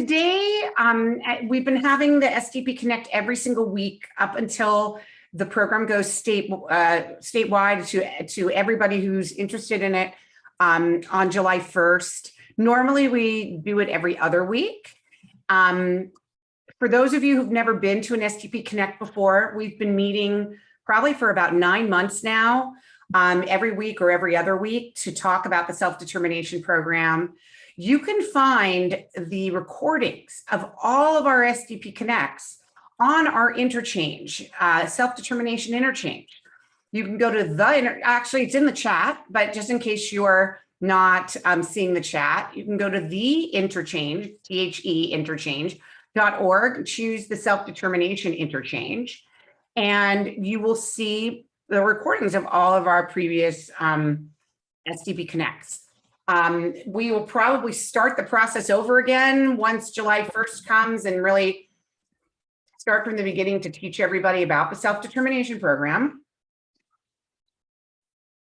Today, we've been having the SDP Connect every single week up until the program goes statewide to everybody who's interested in it on July 1st. Normally, we do it every other week. For those of you who've never been to an SDP Connect before, we've been meeting probably for about 9 months now, every week or every other week to talk about the self-determination program. You can find the recordings of all of our SDP Connects on our interchange, self-determination interchange. You can go to actually it's in the chat, but just in case you're not seeing the chat, you can go to the interchange, THE interchange.org, choose the self-determination interchange, and you will see the recordings of all of our previous SDP Connects. We will probably start the process over again once July 1st comes and really start from the beginning to teach everybody about the self-determination program.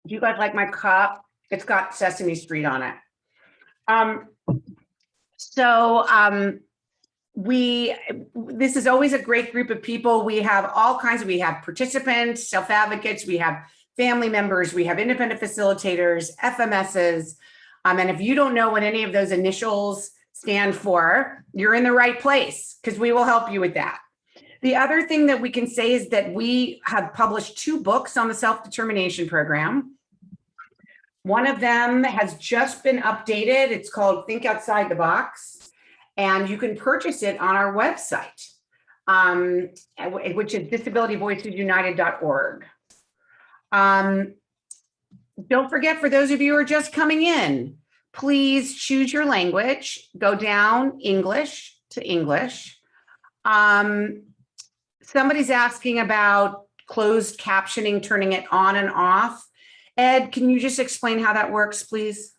Do you guys like my cup? It's got Sesame Street on it. This is always a great group of people. We have all kinds we have participants, self-advocates, we have family members, we have independent facilitators, FMSs. And if you don't know what any of those initials stand for, you're in the right place because we will help you with that. The other thing that we can say is that we have published 2 books on the self-determination program. One of them has just been updated. It's called Think Outside the Box, and you can purchase it on our website, which is disabilityvoicesunited.org. Don't forget, for those of you who are just coming in, please choose your language, go down English to English. Somebody's asking about closed captioning, turning it on and off. Ed, can you just explain how that works, please?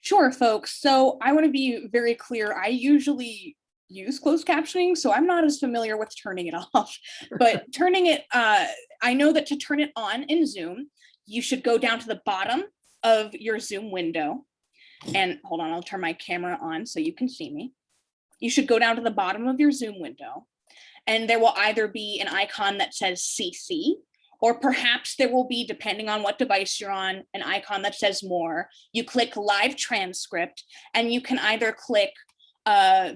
Sure, folks. So I want to be very clear. I usually use closed captioning, so I'm not as familiar with turning it off. But turning it, I know that to turn it on in Zoom, you should go down to the bottom of your Zoom window. And hold on, I'll turn my camera on so you can see me. You should go down to the bottom of your Zoom window, and there will either be an icon that says CC, or perhaps there will be, depending on what device you're on, an icon that says more. You click live transcript, and you can either click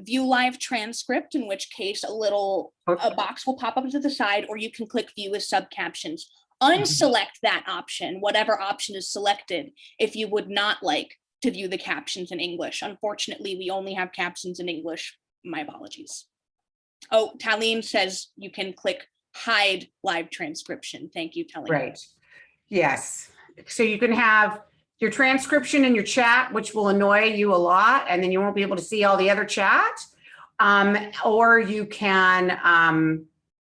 view live transcript, in which case a box will pop up to the side, or you can click view as subcaptions. Unselect that option, whatever option is selected, if you would not like to view the captions in English. Unfortunately, we only have captions in English. My apologies. Oh, Talene says you can click hide live transcription. Thank you, Talene. Right. Yes. So you can have your transcription in your chat, which will annoy you a lot, and then you won't be able to see all the other chat. Or you can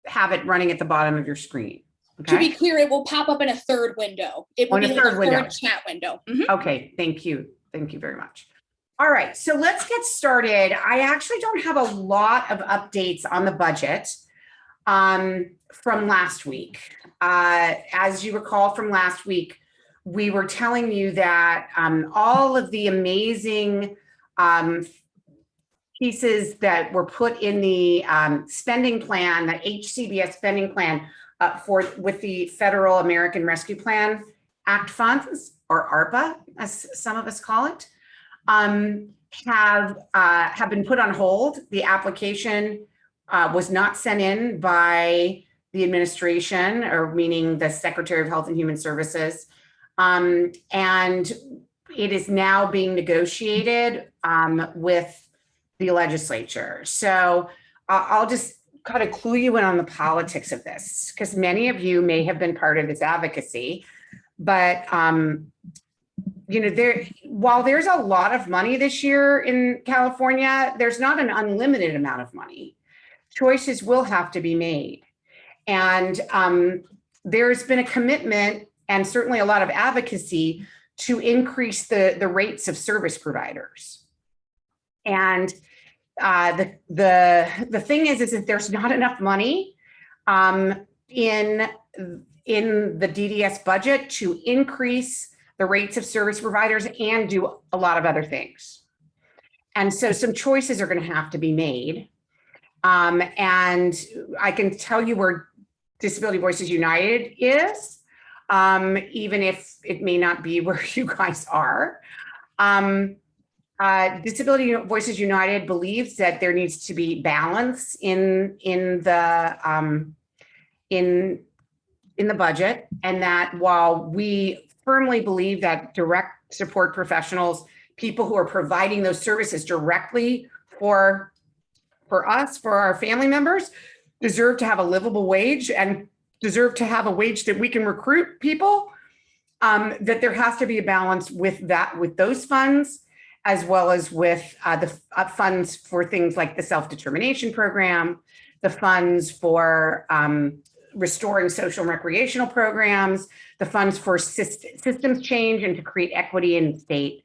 have it running at the bottom of your screen. Okay. To be clear, it will pop up in a third window. It will be in a third chat window. Mm-hmm. Okay, thank you. Thank you very much. All right, so let's get started. I actually don't have a lot of updates on the budget from last week. As you recall from last week, we were telling you that all of the amazing pieces that were put in the spending plan, the HCBS spending plan, with the Federal American Rescue Plan Act funds, or ARPA, as some of us call it, have been put on hold. The application was not sent in by the administration, or meaning the Secretary of Health and Human Services, and it is now being negotiated with the legislature. So I'll just kind of clue you in on the politics of this, because many of you may have been part of this advocacy, but while there's a lot of money this year in California, there's not an unlimited amount of money. Choices will have to be made. And there's been a commitment, and certainly a lot of advocacy, to increase the rates of service providers. And the thing is that there's not enough money in the DDS budget to increase the rates of service providers and do a lot of other things. And so some choices are going to have to be made. And I can tell you where Disability Voices United is, even if it may not be where you guys are. Disability Voices United believes that there needs to be balance in the budget, and that while we firmly believe that direct support professionals, people who are providing those services directly for us, for our family members, deserve to have a livable wage and deserve to have a wage that we can recruit people, that there has to be a balance with that, with those funds, as well as with the funds for things like the self-determination program, the funds for restoring social and recreational programs, the funds for systems change and to create equity in the state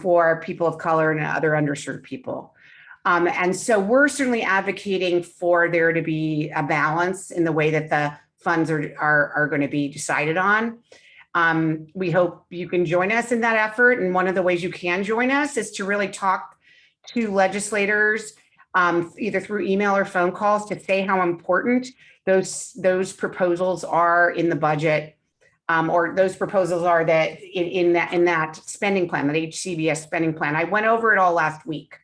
for people of color and other underserved people. And so we're certainly advocating for there to be a balance in the way that the funds are going to be decided on. We hope you can join us in that effort. And one of the ways you can join us is to really talk to legislators, either through email or phone calls, to say how important those proposals are in the budget, or those proposals are that in that spending plan, that HCBS spending plan. I went over it all last week.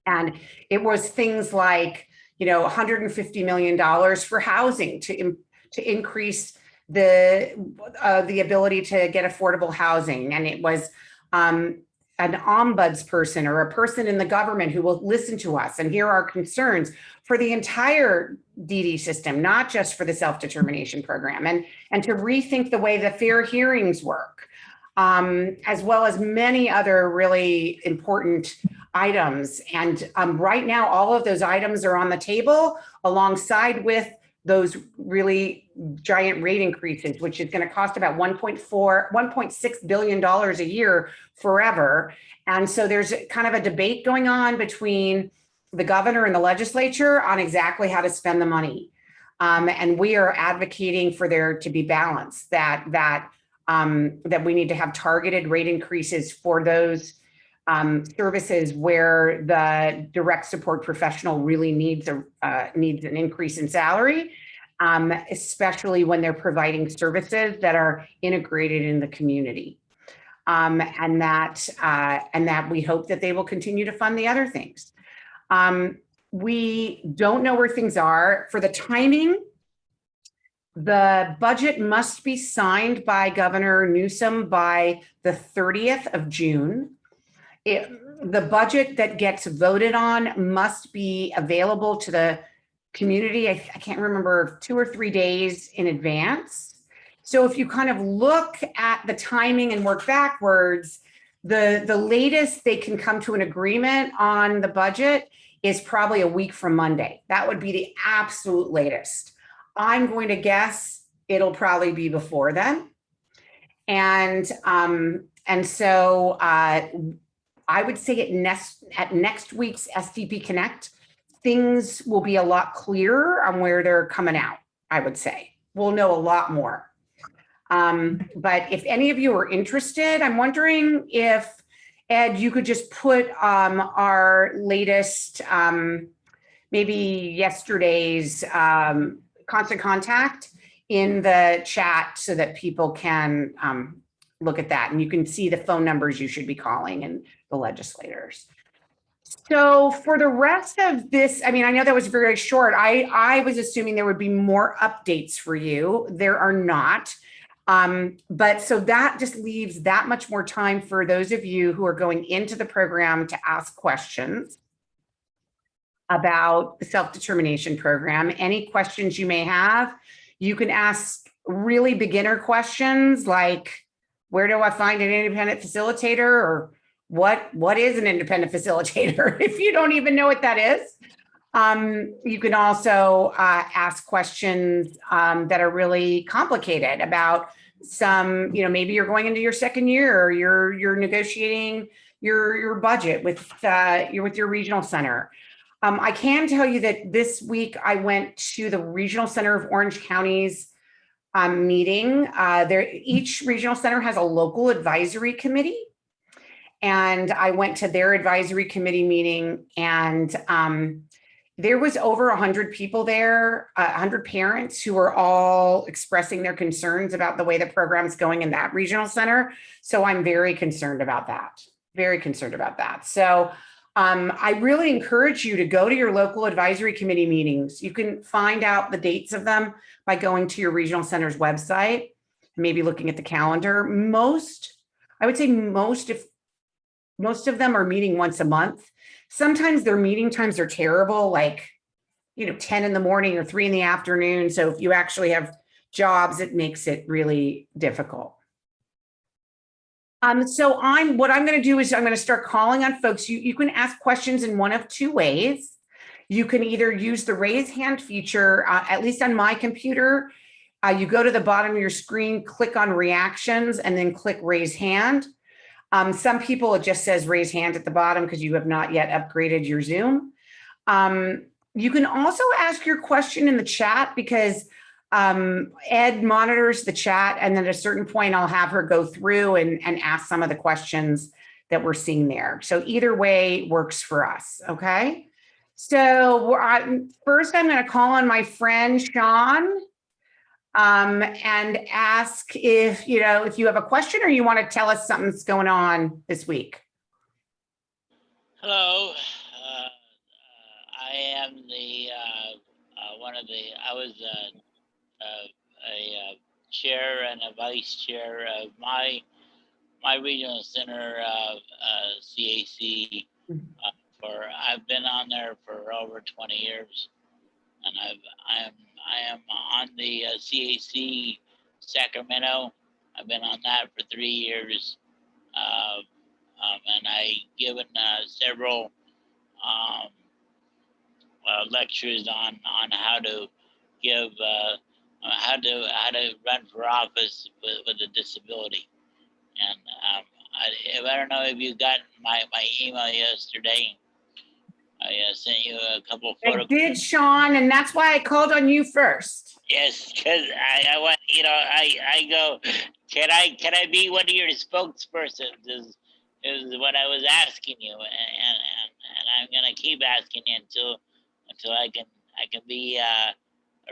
And it was things like, $150 million for housing to increase the ability to get affordable housing. And it was an ombudsperson or a person in the government who will listen to us and hear our concerns for the entire DD system, not just for the self-determination program, and to rethink the way the fair hearings work, as well as many other really important items. And right now, all of those items are on the table alongside with those really giant rate increases, which is going to cost about $1.6 billion a year forever. And so there's kind of a debate going on between the governor and the legislature on exactly how to spend the money. And we are advocating for there to be balance, that we need to have targeted rate increases for those services where the direct support professional really needs an increase in salary, especially when they're providing services that are integrated in the community, and that we hope that they will continue to fund the other things. We don't know where things are for the timing. The budget must be signed by Governor Newsom by the 30th of June. The budget that gets voted on must be available to the community, I can't remember, 2 or 3 days in advance. So if you kind of look at the timing and work backwards, the latest they can come to an agreement on the budget is probably a week from Monday. That would be the absolute latest. I'm going to guess it'll probably be before then. And so I would say at next week's SDP Connect, things will be a lot clearer on where they're coming out, I would say. We'll know a lot more. But if any of you are interested, I'm wondering if, Ed, you could just put our latest, maybe yesterday's constant contact in the chat so that people can look at that. And you can see the phone numbers you should be calling and the legislators. So for the rest of this, I mean, I know that was very short. I was assuming there would be more updates for you. There are not. But so that just leaves that much more time for those of you who are going into the program to ask questions about the self-determination program. Any questions you may have, you can ask really beginner questions like, where do I find an independent facilitator? Or what is an independent facilitator? If you don't even know what that is. You can also ask questions that are really complicated about some, maybe you're going into your second year, or you're negotiating your budget with your regional center. I can tell you that this week I went to the Regional Center of Orange County's meeting. Each regional center has a local advisory committee. and I went to their advisory committee meeting, and there was over 100 people there, 100 parents who were all expressing their concerns about the way the program's going in that regional center. So I'm very concerned about that. Very concerned about that. So I really encourage you to go to your local advisory committee meetings. You can find out the dates of them by going to your regional center's website, maybe looking at the calendar. I would say most of them are meeting once a month. Sometimes their meeting times are terrible, like, 10 in the morning or 3 in the afternoon. So if you actually have jobs, it makes it really difficult. So what I'm going to do is I'm going to start calling on folks. You can ask questions in one of two ways. You can either use the raise hand feature, at least on my computer. You go to the bottom of your screen, click on reactions, and then click raise hand. Some people, it just says raise hand at the bottom because you have not yet upgraded your Zoom. You can also ask your question in the chat because Ed monitors the chat, and then at a certain point I'll have her go through and ask some of the questions that we're seeing there. So either way works for us, okay? So first I'm going to call on my friend Sean and ask if you have a question or you want to tell us something's going on this week. Hello, I am I was a chair and a vice chair of my regional center CAC. I've been on there for over 20 years, and I am on the CAC Sacramento. I've been on that for 3 years, and I given several lectures on how to give how to run for office with a disability. And I don't know if you got my email yesterday. I sent you a couple photos. I did, Sean, and that's why I called on you first. Yes, because I want, I go, can I be one of your spokespersons is what I was asking you, and I'm gonna keep asking you until I can be a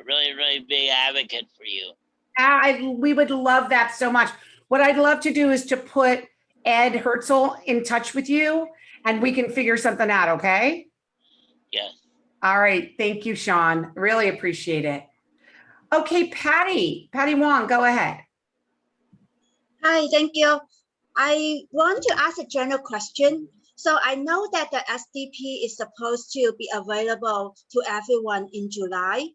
really, really big advocate for you. We would love that so much. What I'd love to do is to put Ed Herzl in touch with you, and we can figure something out, okay? Yes. All right. Thank you, Sean. Really appreciate it. Okay, Patty Wong, go ahead. Hi, thank you. I want to ask a general question. So I know that the SDP is supposed to be available to everyone in July.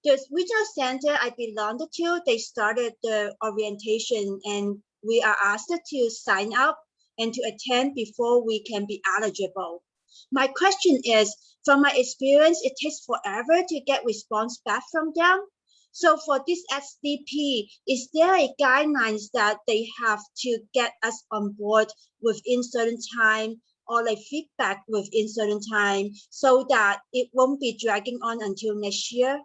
The regional center I belong to, they started the orientation, and we are asked to sign up and to attend before we can be eligible. My question is, from my experience, it takes forever to get response back from them. So for this SDP, is there a guidelines that they have to get us on board within certain time, or like feedback within certain time, so that it won't be dragging on until next year?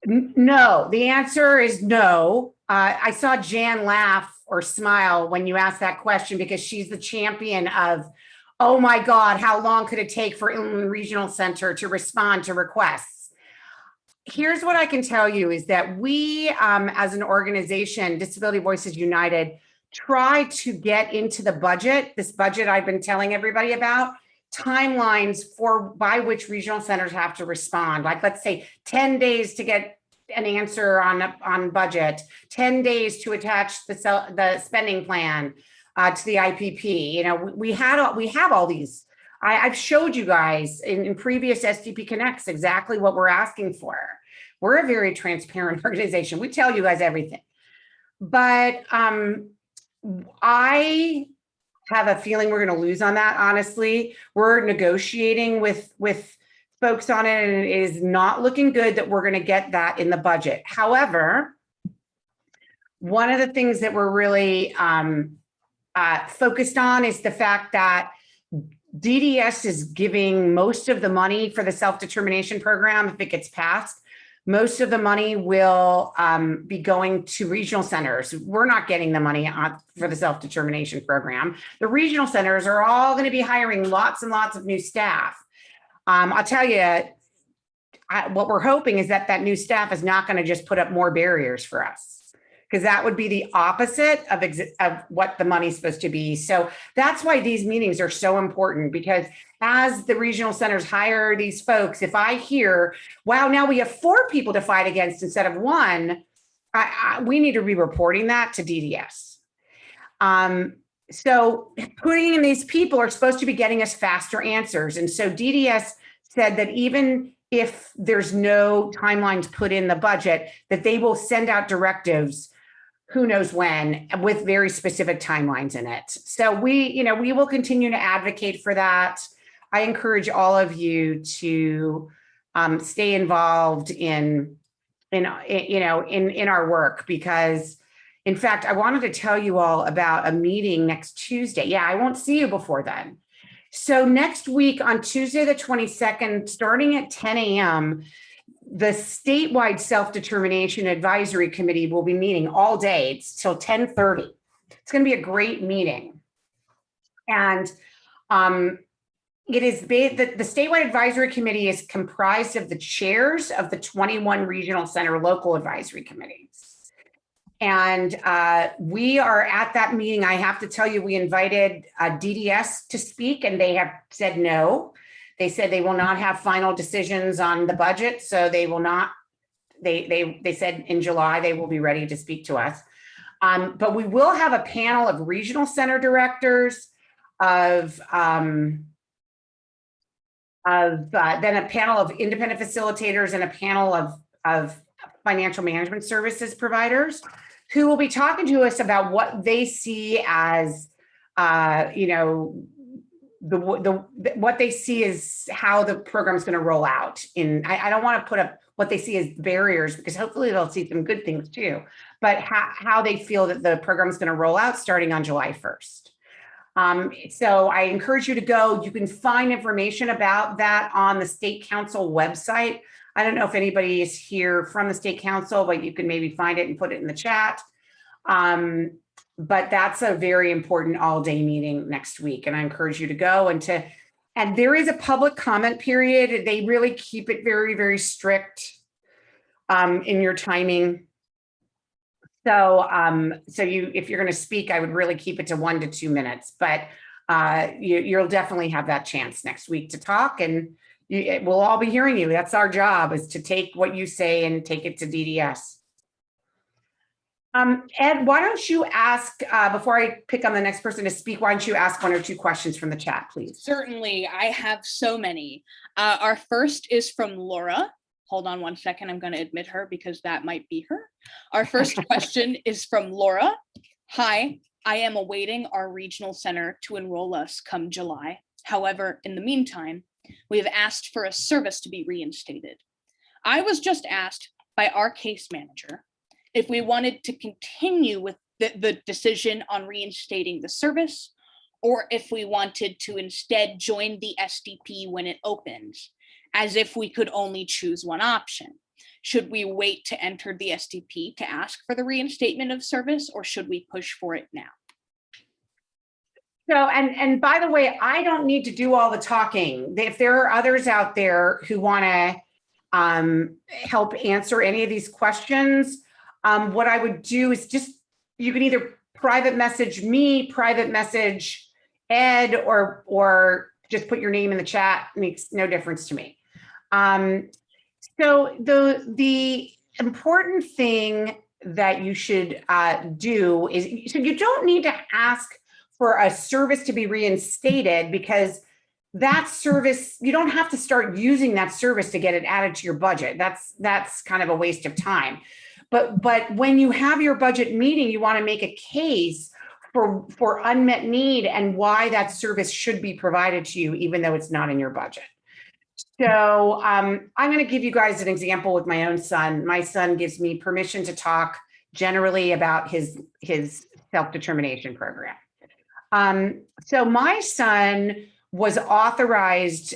No, the answer is no. I saw Jan laugh or smile when you asked that question because she's the champion of, oh my God, how long could it take for Inland Regional Center to respond to requests? Here's what I can tell you is that we, as an organization, Disability Voices United, try to get into the budget, this budget I've been telling everybody about, timelines by which regional centers have to respond. Like, let's say 10 days to get an answer on budget, 10 days to attach the spending plan to the IPP. We have all these. I've showed you guys in previous SDP Connects exactly what we're asking for. We're a very transparent organization. We tell you guys everything. But I have a feeling we're going to lose on that, honestly. We're negotiating with folks on it, and it is not looking good that we're going to get that in the budget. However, one of the things that we're really focused on is the fact that DDS is giving most of the money for the self-determination program if it gets passed. Most of the money will be going to regional centers. We're not getting the money for the self-determination program. The regional centers are all going to be hiring lots and lots of new staff. I'll tell you, what we're hoping is that that new staff is not going to just put up more barriers for us, because that would be the opposite of what the money's supposed to be. So that's why these meetings are so important, because as the regional centers hire these folks, if I hear, wow, now we have 4 people to fight against instead of 1, we need to be reporting that to DDS. So putting in these people are supposed to be getting us faster answers. And so DDS said that even if there's no timelines put in the budget, that they will send out directives, who knows when, with very specific timelines in it. So we will continue to advocate for that. I encourage all of you to stay involved in our work, because in fact, I wanted to tell you all about a meeting next Tuesday. Yeah, I won't see you before then. So next week on Tuesday, the 22nd, starting at 10 a.m., the statewide self-determination advisory committee will be meeting all day. It's till 10:30. It's going to be a great meeting. And it is the statewide advisory committee is comprised of the chairs of the 21 regional center local advisory committees. And we are at that meeting. I have to tell you, we invited DDS to speak, and they have said no. They said they will not have final decisions on the budget, so they will not. They said in July they will be ready to speak to us. But we will have a panel of regional center directors, then a panel of independent facilitators, and a panel of financial management services providers, who will be talking to us about what they see as, what they see is how the program is going to roll out. I don't want to put up what they see as barriers, because hopefully they'll see some good things too, but how they feel that the program is going to roll out starting on July 1st. So I encourage you to go. You can find information about that on the State Council website. I don't know if anybody is here from the State Council, but you can maybe find it and put it in the chat. But that's a very important all-day meeting next week, and I encourage you to go. And there is a public comment period. They really keep it very, very strict in your timing. So, if you're going to speak, I would really keep it to 1 to 2 minutes. But you'll definitely have that chance next week to talk, and we'll all be hearing you. That's our job, is to take what you say and take it to DDS. Ed, why don't you ask, before I pick on the next person to speak, why don't you ask 1 or 2 questions from the chat, please? Certainly, I have so many. Our first is from Laura. Hold on 1 second, I'm going to admit her because that might be her. Our first question is from Laura. Hi, I am awaiting our regional center to enroll us come July. However, in the meantime, we have asked for a service to be reinstated. I was just asked by our case manager if we wanted to continue with the decision on reinstating the service, or if we wanted to instead join the SDP when it opens, as if we could only choose one option. Should we wait to enter the SDP to ask for the reinstatement of service, or should we push for it now? So, and by the way, I don't need to do all the talking. If there are others out there who want to help answer any of these questions, what I would do is you can either private message me, private message Ed, or just put your name in the chat. It makes no difference to me. So the important thing that you should do is, so you don't need to ask for a service to be reinstated, because that service, you don't have to start using that service to get it added to your budget. That's kind of a waste of time. But when you have your budget meeting, you want to make a case for unmet need and why that service should be provided to you, even though it's not in your budget. So I'm going to give you guys an example with my own son. My son gives me permission to talk generally about his self-determination program. So my son was authorized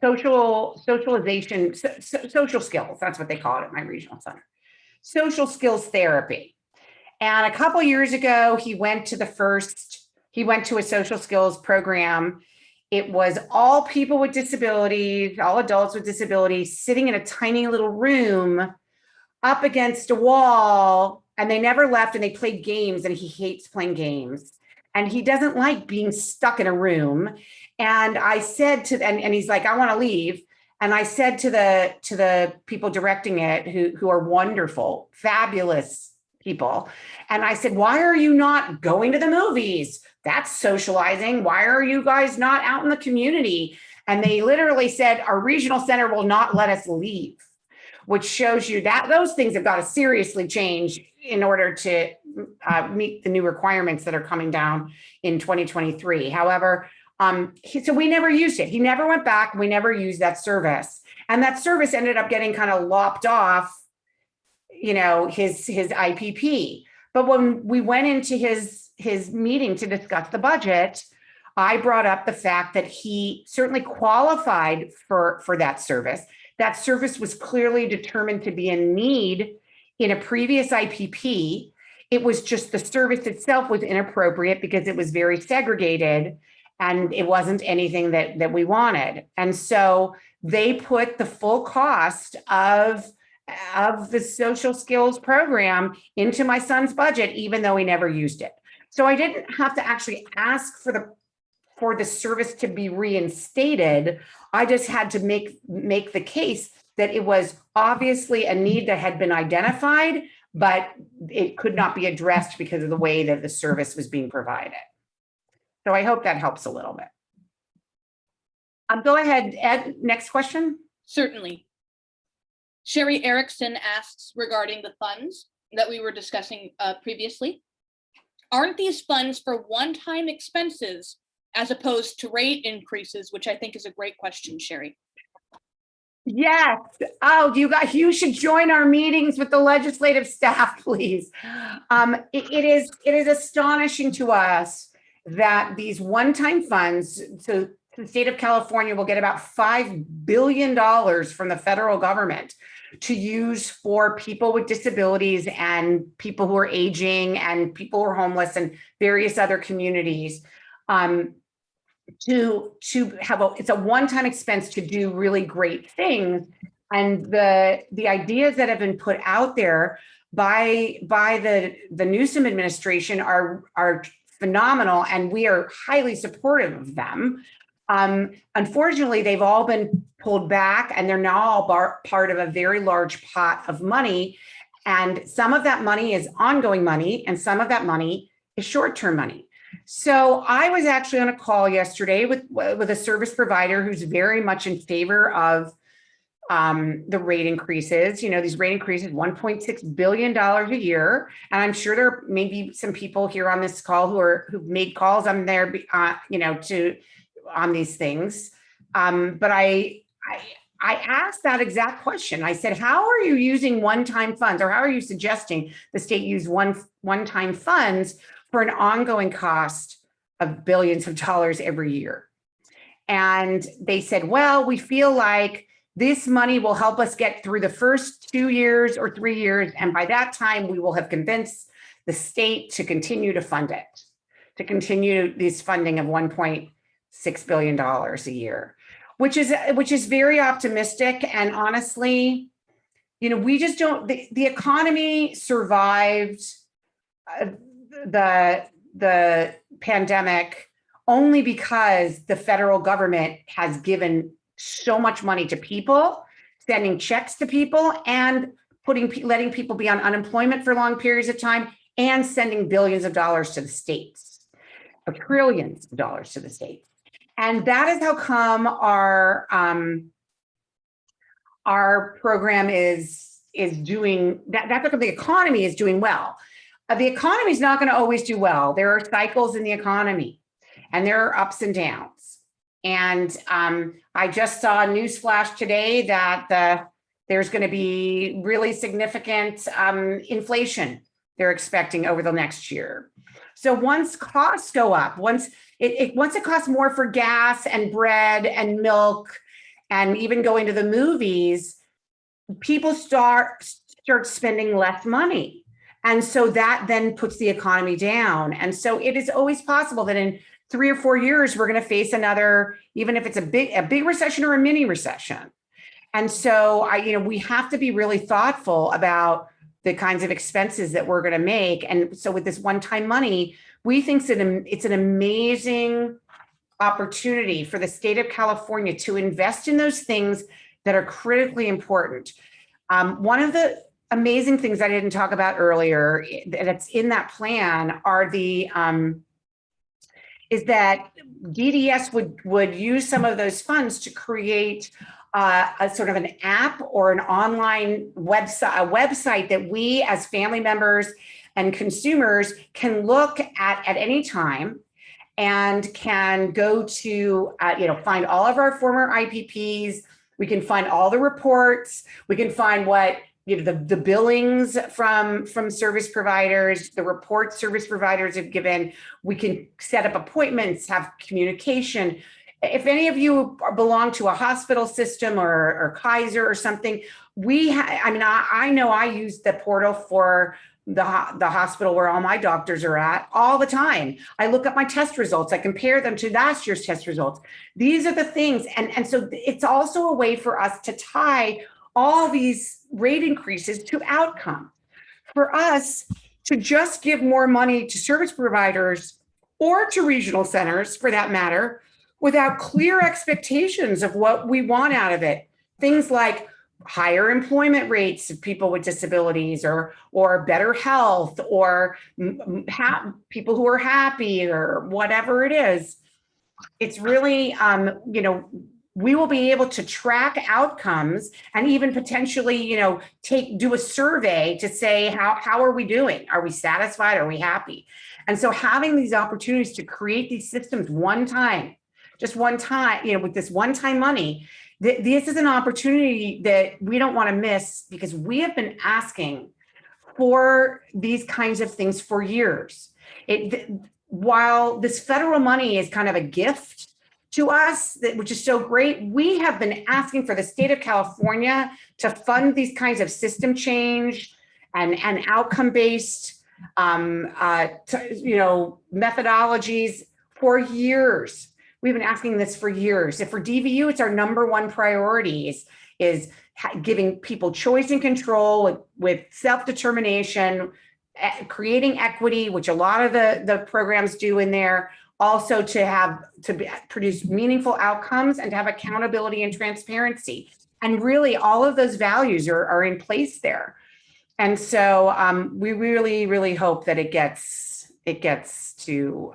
socialization, social skills. That's what they call it at my regional center. Social skills therapy. And a couple years ago, he went to a social skills program. It was all people with disabilities, all adults with disabilities, sitting in a tiny little room up against a wall, and they never left, and they played games, and he hates playing games. And he doesn't like being stuck in a room. And I said to, and he's like, I want to leave. And I said to the people directing it, who are wonderful, fabulous people. And I said, why are you not going to the movies? That's socializing. Why are you guys not out in the community? And they literally said, our regional center will not let us leave, which shows you that those things have got to seriously change in order to meet the new requirements that are coming down in 2023. However, so we never used it. He never went back. We never used that service. And that service ended up getting kind of lopped off, his IPP. But when we went into his meeting to discuss the budget, I brought up the fact that he certainly qualified for that service. That service was clearly determined to be in need in a previous IPP. It was just the service itself was inappropriate because it was very segregated and it wasn't anything that we wanted. And so they put the full cost of the social skills program into my son's budget, even though he never used it. So I didn't have to actually ask for the service to be reinstated. I just had to make the case that it was obviously a need that had been identified, but it could not be addressed because of the way that the service was being provided. So I hope that helps a little bit. Go ahead, Ed, next question. Certainly. Sherry Erickson asks regarding the funds that we were discussing previously. Aren't these funds for one-time expenses as opposed to rate increases, which I think is a great question, Sherry? Yes. Oh, you should join our meetings with the legislative staff, please. It is astonishing to us that these one-time funds, so the state of California will get about $5 billion from the federal government to use for people with disabilities and people who are aging and people who are homeless and various other communities. To have it's a one-time expense to do really great things. And the ideas that have been put out there by the Newsom administration are phenomenal, and we are highly supportive of them. Unfortunately, they've all been pulled back, and they're now all part of a very large pot of money. And some of that money is ongoing money, and some of that money is short-term money. So I was actually on a call yesterday with a service provider who's very much in favor of the rate increases. These rate increases, $1.6 billion a year. And I'm sure there may be some people here on this call who've made calls on there, on these things. But I asked that exact question. I said, how are you using one-time funds, or how are you suggesting the state use one-time funds for an ongoing cost of billions of dollars every year? And they said, well, we feel like this money will help us get through the first 2 years or 3 years. And by that time, we will have convinced the state to continue to fund it, to continue this funding of $1.6 billion a year, which is very optimistic. And honestly, we just don't, the economy survived the pandemic only because the federal government has given so much money to people, sending checks to people, and letting people be on unemployment for long periods of time, and sending billions of dollars to the states, or trillions of dollars to the states. And that is how come our program is doing that. That's how come the economy is doing well. The economy is not going to always do well. There are cycles in the economy, and there are ups and downs. And I just saw a news flash today that there's going to be really significant inflation they're expecting over the next year. So once costs go up, once it costs more for gas and bread and milk and even going to the movies, people start spending less money. And so that then puts the economy down. And so it is always possible that in 3 or 4 years, we're going to face another, even if it's a big recession or a mini recession. And so we have to be really thoughtful about the kinds of expenses that we're going to make. And so with this one-time money, we think it's an amazing opportunity for the state of California to invest in those things that are critically important. One of the amazing things I didn't talk about earlier that's in that plan are is that DDS would use some of those funds to create a sort of an app or an online website that we as family members and consumers can look at any time and can go to, find all of our former IPPs. We can find all the reports. We can find what, the billings from service providers, the reports service providers have given. We can set up appointments, have communication. If any of you belong to a hospital system or Kaiser or something, I know I use the portal for the hospital where all my doctors are at all the time. I look up my test results. I compare them to last year's test results. These are the things. And so it's also a way for us to tie all these rate increases to outcome. For us to just give more money to service providers or to regional centers, for that matter, without clear expectations of what we want out of it. Things like higher employment rates of people with disabilities or better health or people who are happy or whatever it is. It's really, we will be able to track outcomes and even potentially, do a survey to say, how are we doing? Are we satisfied? Are we happy? And so having these opportunities to create these systems just one time, with this one-time money, this is an opportunity that we don't want to miss because we have been asking for these kinds of things for years. While this federal money is kind of a gift to us, which is so great, we have been asking for the state of California to fund these kinds of system change and outcome-based, methodologies for years. We've been asking this for years. If for DVU, it's our number one priority is giving people choice and control with self-determination, creating equity, which a lot of the programs do in there, also to produce meaningful outcomes and to have accountability and transparency. And really all of those values are in place there. And so we really, really hope that it gets to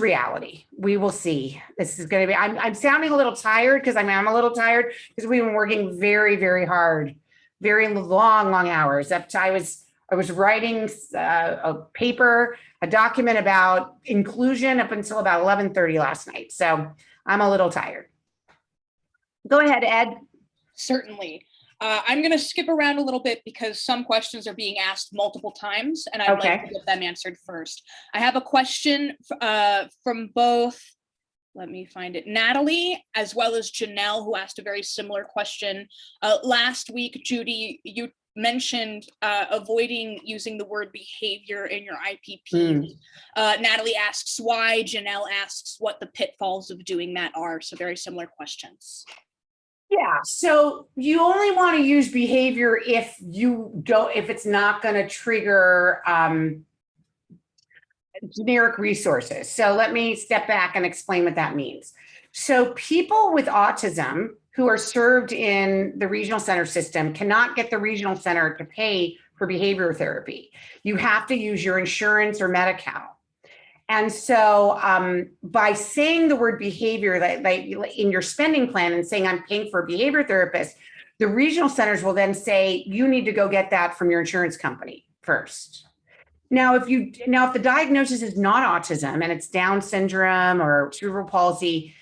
reality. We will see. This is going to be, I'm sounding a little tired because I'm a little tired because we've been working very, very hard, very long hours. I was writing a document about inclusion up until about 11:30 last night. So I'm a little tired. Go ahead, Ed. Certainly. I'm going to skip around a little bit because some questions are being asked multiple times, and I'd like to get them answered first. I have a question from both, let me find it, Natalie, as well as Janelle, who asked a very similar question. Last week, Judy, you mentioned avoiding using the word behavior in your IPP. Natalie asks why, Janelle asks what the pitfalls of doing that are. So very similar questions. Yeah, so you only want to use behavior if it's not going to trigger generic resources. So let me step back and explain what that means. So people with autism who are served in the regional center system cannot get the regional center to pay for behavior therapy. You have to use your insurance or Medi-Cal. And so by saying the word behavior that in your spending plan and saying I'm paying for a behavior therapist, the regional centers will then say you need to go get that from your insurance company first. Now, if the diagnosis is not autism and it's Down syndrome or cerebral palsy,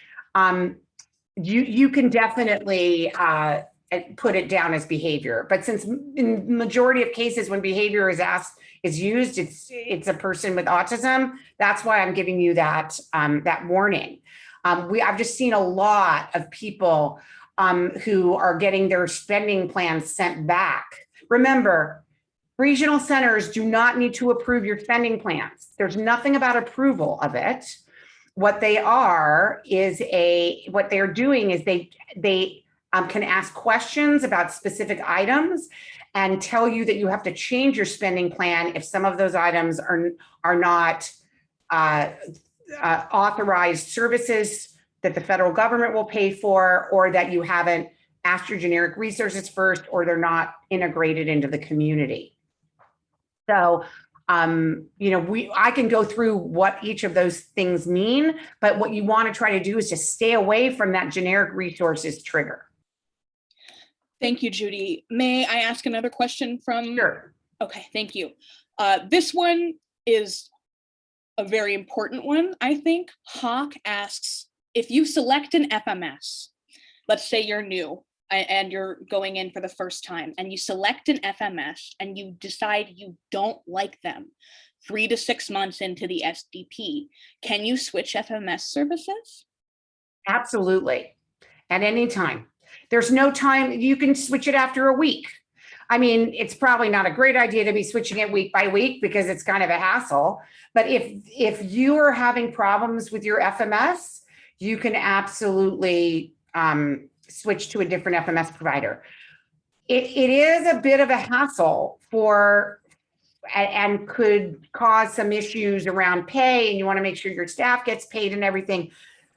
you can definitely put it down as behavior. But since in majority of cases when behavior is used, it's a person with autism. That's why I'm giving you that warning. I've just seen a lot of people who are getting their spending plans sent back. Remember, regional centers do not need to approve your spending plans. There's nothing about approval of it. What they are is what they're doing is they can ask questions about specific items and tell you that you have to change your spending plan if some of those items are not authorized services that the federal government will pay for, or that you haven't asked your generic resources first, or they're not integrated into the community. So, I can go through what each of those things mean, but what you want to try to do is just stay away from that generic resources trigger. Thank you, Judy. May I ask another question from? Sure. Okay, thank you. This one is a very important one, I think. Hawk asks, if you select an FMS, let's say you're new and you're going in for the first time, and you select an FMS and you decide you don't like them 3 to 6 months into the SDP, can you switch FMS services? Absolutely. At any time. There's no time. You can switch it after a week. I mean, it's probably not a great idea to be switching it week by week because it's kind of a hassle. But if you are having problems with your FMS, you can absolutely switch to a different FMS provider. It is a bit of a hassle and could cause some issues around pay, and you want to make sure your staff gets paid and everything,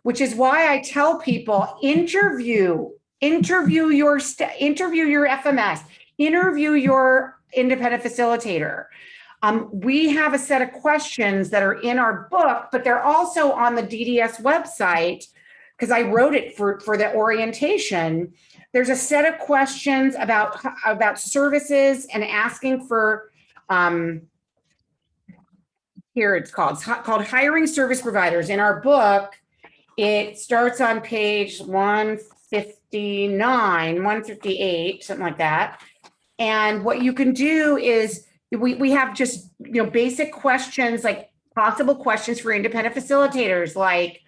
which is why I tell people interview your FMS, interview your independent facilitator. We have a set of questions that are in our book, but they're also on the DDS website because I wrote it for the orientation. There's a set of questions about services and asking for, here it's called hiring service providers. In our book, it starts on page 159, 158, something like that. And what you can do is we have just, basic questions, like possible questions for independent facilitators, like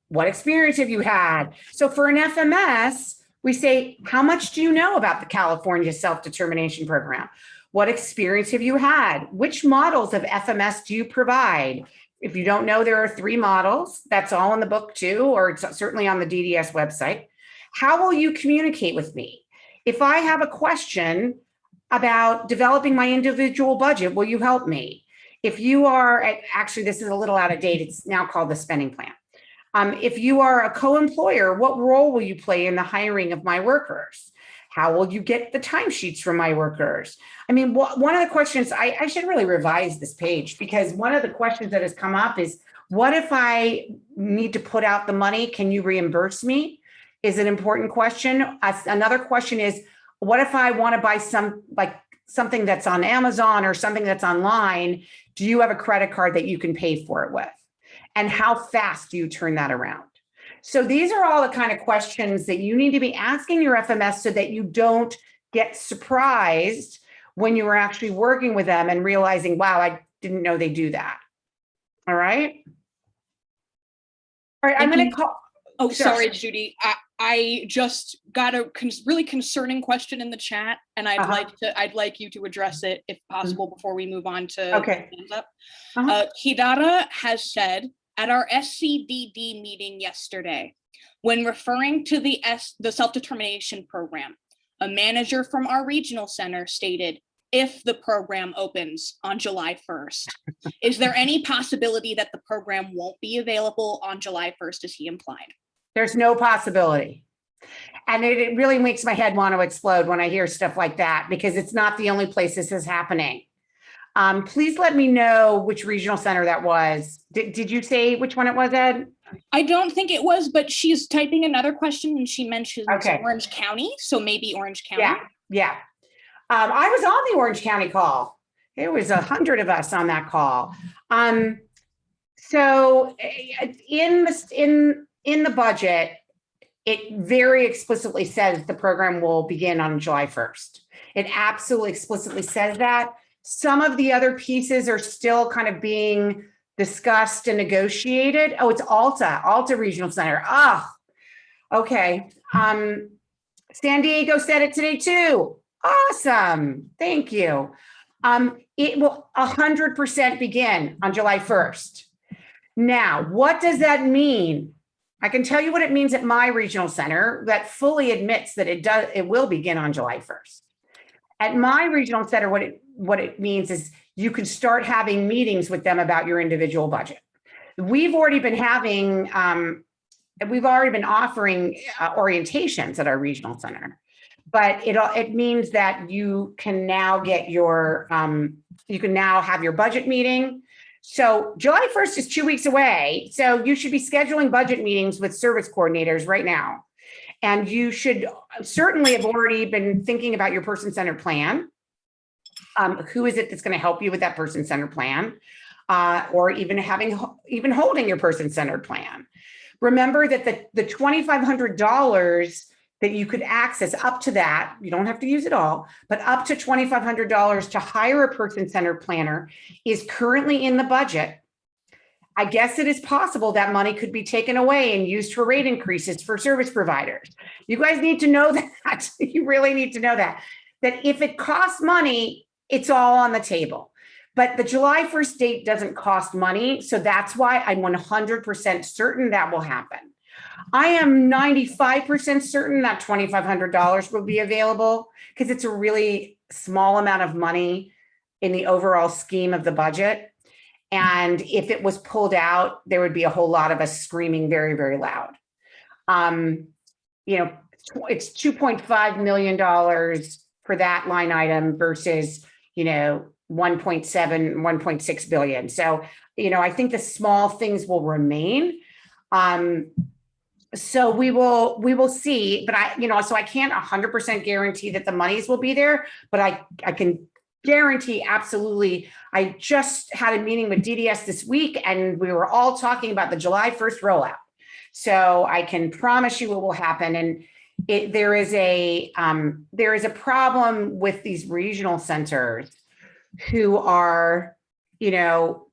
what experience have you had? So for an FMS, we say, how much do you know about the California Self-Determination Program? What experience have you had? Which models of FMS do you provide? If you don't know, there are 3 models. That's all in the book too, or it's certainly on the DDS website. How will you communicate with me? If I have a question about developing my individual budget, will you help me? If you are, actually, this is a little out of date. It's now called the spending plan. If you are a co-employer, what role will you play in the hiring of my workers? How will you get the timesheets from my workers? I mean, one of the questions, I should really revise this page, because one of the questions that has come up is, what if I need to put out the money? Can you reimburse me? Is an important question. Another question is, what if I want to buy something that's on Amazon or something that's online? Do you have a credit card that you can pay for it with? And how fast do you turn that around? So these are all the kind of questions that you need to be asking your FMS so that you don't get surprised when you are actually working with them and realizing, wow, I didn't know they do that. All right. All right, I'm going to call. Oh, sorry, Judy. I just got a really concerning question in the chat, and I'd like you to address it if possible before we move on to hands up. Hidara has said, at our SCDD meeting yesterday, when referring to the self-determination program, a manager from our regional center stated, if the program opens on July 1st. Is there any possibility that the program won't be available on July 1st, as he implied? There's no possibility. And it really makes my head want to explode when I hear stuff like that, because it's not the only place this is happening. Please let me know which regional center that was. Did you say which one it was, Ed? I don't think it was, but she's typing another question and she mentions Orange County. So maybe Orange County. Yeah. I was on the Orange County call. There was 100 of us on that call. So in the budget, it very explicitly says the program will begin on July 1st. It absolutely explicitly says that. Some of the other pieces are still kind of being discussed and negotiated. Oh, it's Alta Regional Center. Oh, okay. San Diego said it today too. Awesome. Thank you. It will 100% begin on July 1st. Now, what does that mean? I can tell you what it means at my regional center that fully admits that it will begin on July 1st. At my regional center, what it means is you can start having meetings with them about your individual budget. We've already been offering orientations at our regional center, but it means that you can now have your budget meeting. So July 1st is 2 weeks away. So you should be scheduling budget meetings with service coordinators right now. And you should certainly have already been thinking about your person-centered plan. Who is it that's going to help you with that person-centered plan? Or even holding your person-centered plan. Remember that the $2,500 that you could access up to that, you don't have to use it all, but up to $2,500 to hire a person-centered planner is currently in the budget. I guess it is possible that money could be taken away and used for rate increases for service providers. You guys need to know that. You really need to know that if it costs money, it's all on the table. But the July 1st date doesn't cost money. So that's why I'm 100% certain that will happen. I am 95% certain that $2,500 will be available because it's a really small amount of money in the overall scheme of the budget. And if it was pulled out, there would be a whole lot of us screaming very, very loud. It's $2.5 million for that line item versus, 1.6 billion. So, I think the small things will remain. So we will see, but so I can't 100% guarantee that the monies will be there, but I can guarantee absolutely. I just had a meeting with DDS this week and we were all talking about the July 1st rollout. So I can promise you it will happen. And there is a problem with these regional centers who are,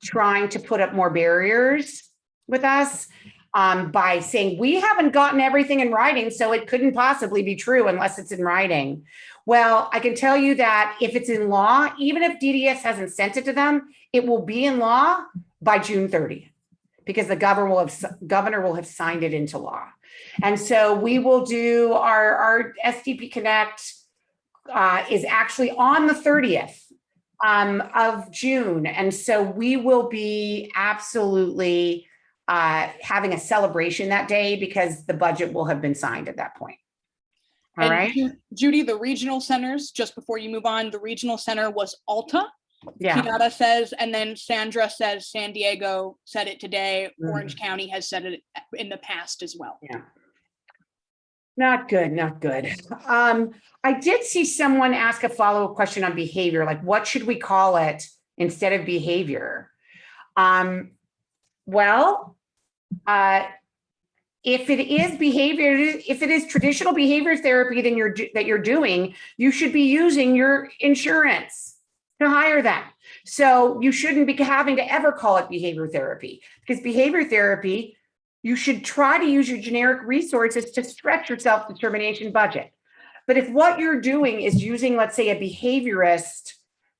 trying to put up more barriers with us by saying we haven't gotten everything in writing, so it couldn't possibly be true unless it's in writing. Well, I can tell you that if it's in law, even if DDS hasn't sent it to them, it will be in law by June 30th because the governor will have signed it into law. And so we will do our SDP Connect is actually on the 30th of June. And so we will be absolutely having a celebration that day because the budget will have been signed at that point. All right. Judy, the regional centers, just before you move on, the regional center was Alta. Yeah. Kiara says, and then Sandra says San Diego said it today. Orange County has said it in the past as well. Yeah. Not good. I did see someone ask a follow-up question on behavior, like what should we call it instead of behavior? If it is behavior, if it is traditional behavior therapy that you're doing, you should be using your insurance to hire them. So you shouldn't be having to ever call it behavior therapy because behavior therapy, you should try to use your generic resources to stretch your self-determination budget. But if what you're doing is using, let's say, a behaviorist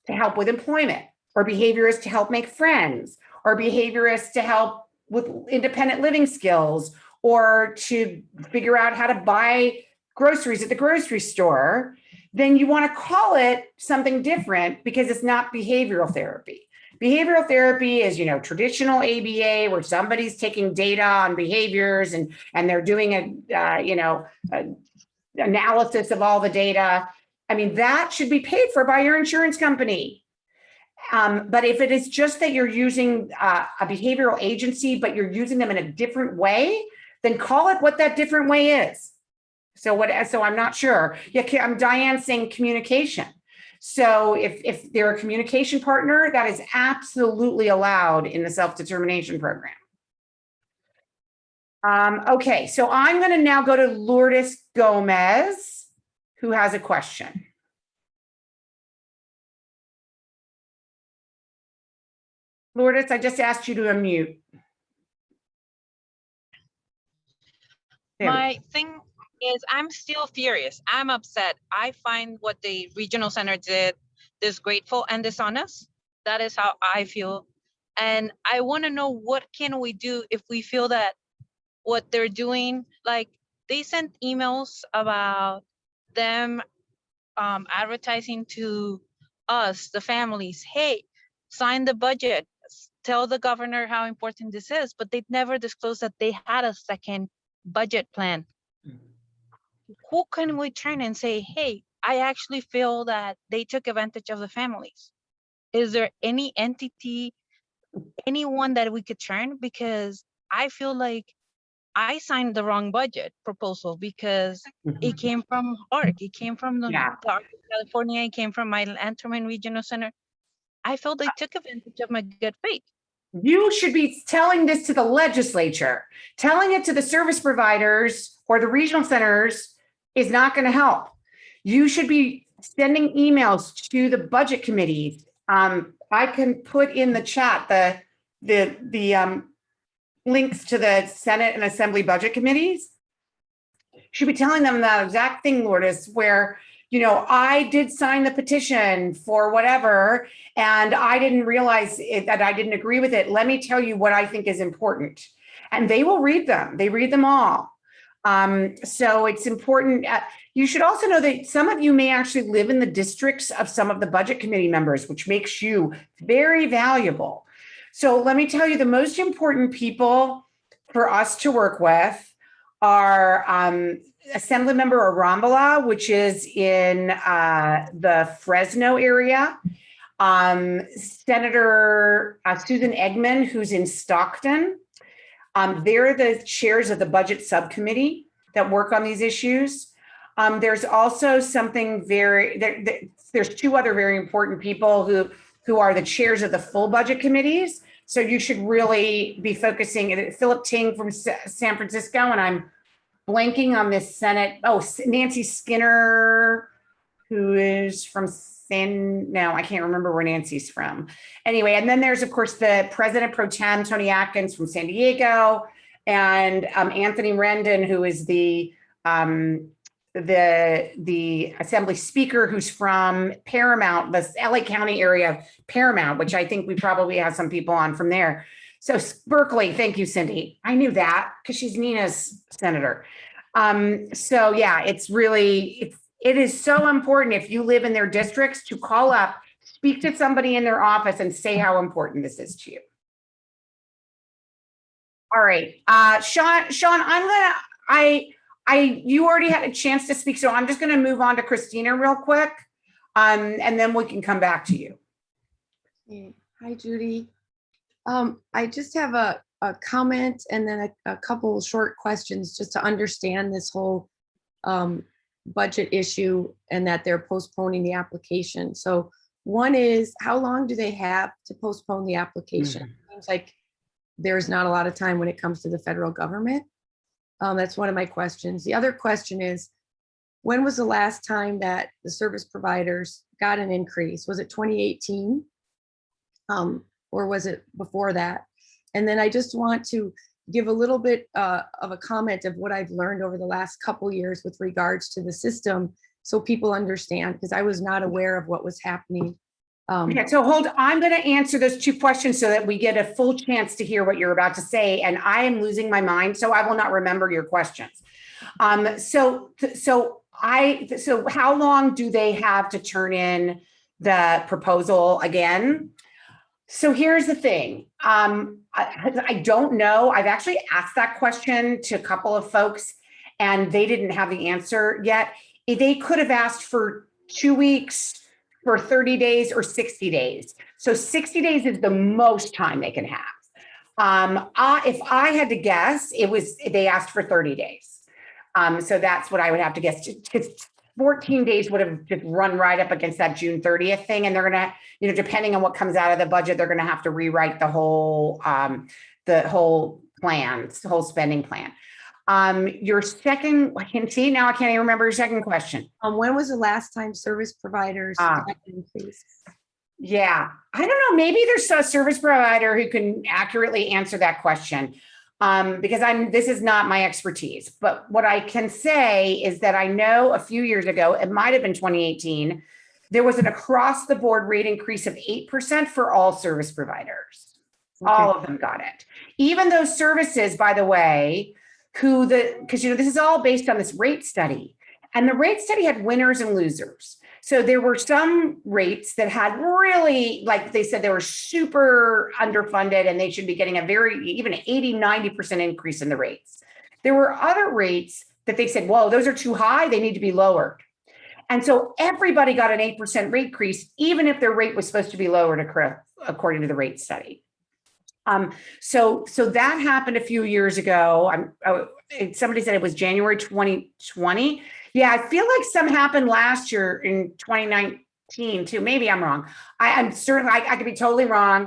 to help with employment, or behaviorist to help make friends, or behaviorist to help with independent living skills, or to figure out how to buy groceries at the grocery store, then you want to call it something different because it's not behavioral therapy. Behavioral therapy is, traditional ABA where somebody's taking data on behaviors and they're doing a analysis of all the data. I mean, that should be paid for by your insurance company. But if it is just that you're using a behavioral agency, but you're using them in a different way, then call it what that different way is. So I'm not sure. Yeah, Diane saying communication. So if they're a communication partner, that is absolutely allowed in the self-determination program. Okay, so I'm going to now go to Lourdes Gomez, who has a question. Lourdes, I just asked you to unmute. There we go. My thing is, I'm still furious. I'm upset. I find what the regional center did disgraceful and dishonest. That is how I feel. And I want to know, what can we do if we feel that what they're doing, like they sent emails about them advertising to us, the families, hey, sign the budget, tell the governor how important this is, but they never disclosed that they had a second budget plan. Who can we turn and say, hey, I actually feel that they took advantage of the families? Is there any entity, anyone that we could turn? Because I feel like I signed the wrong budget proposal because it came from ARC, it came from the Yeah. ARC of California, it came from my Anterman Regional Center. I felt they took advantage of my good faith. You should be telling this to the legislature. Telling it to the service providers or the regional centers is not going to help. You should be sending emails to the budget committees. I can put in the chat the links to the Senate and Assembly budget committees. Should be telling them that exact thing, Lourdes, where, you know, I did sign the petition for whatever, and I didn't realize that I didn't agree with it. Let me tell you what I think is important. And they will read them. They read them all. So it's important. You should also know that some of you may actually live in the districts of some of the budget committee members, which makes you very valuable. So let me tell you, the most important people for us to work with are Assemblymember Arambala, which is in the Fresno area, Senator Susan Eggman, who's in Stockton. They're the chairs of the budget subcommittee that work on these issues. There's also something there's two other very important people who are the chairs of the full budget committees. So you should really be focusing. Philip Ting from San Francisco, and I'm blanking on this Senate. Oh, Nancy Skinner, who is from I can't remember where Nancy's from. Anyway, and then there's, of course, the President Pro Tem, Tony Atkins from San Diego, and Anthony Rendon, who is the Assembly Speaker, who's from Paramount, the LA County area, Paramount, which I think we probably have some people on from there. So Berkeley, thank you, Cindy. I knew that because she's Nina's senator. So yeah, it is so important if you live in their districts to call up, speak to somebody in their office and say how important this is to you. All right, Sean, you already had a chance to speak, so I'm just gonna move on to Christina real quick, and then we can come back to you. Hi, Judy. I just have a comment and then a couple short questions just to understand this whole budget issue and that they're postponing the application. So one is, how long do they have to postpone the application? Seems like there's not a lot of time when it comes to the federal government. That's one of my questions. The other question is, when was the last time that the service providers got an increase? Was it 2018? Or was it before that? And then I just want to give a little bit of a comment of what I've learned over the last couple years with regards to the system, so people understand, because I was not aware of what was happening. Yeah, so I'm going to answer those two questions so that we get a full chance to hear what you're about to say. And I am losing my mind, so I will not remember your questions. So how long do they have to turn in the proposal again? So here's the thing. I don't know. I've actually asked that question to a couple of folks and they didn't have the answer yet. They could have asked for 2 weeks, for 30 days, or 60 days. So 60 days is the most time they can have. If I had to guess, they asked for 30 days. So that's what I would have to guess. 14 days would have just run right up against that June 30th thing. And they're going to, depending on what comes out of the budget, they're going to have to rewrite the whole plan, the whole spending plan. Your second, I can't even remember your second question. When was the last time service providers got an increase? Yeah, I don't know. Maybe there's a service provider who can accurately answer that question. Because this is not my expertise, but what I can say is that I know a few years ago, it might have been 2018, there was an across the board rate increase of 8% for all service providers. All of them got it. Even those services, by the way, because this is all based on this rate study, and the rate study had winners and losers. So there were some rates that had really, like they said, they were super underfunded and they should be getting even 80, 90% increase in the rates. There were other rates that they said, whoa, those are too high, they need to be lowered. And so everybody got an 8% rate increase, even if their rate was supposed to be lowered according to the rate study. So that happened a few years ago. Somebody said it was January 2020. Yeah, I feel like some happened last year in 2019 too. Maybe I'm wrong. I'm certain I could be totally wrong.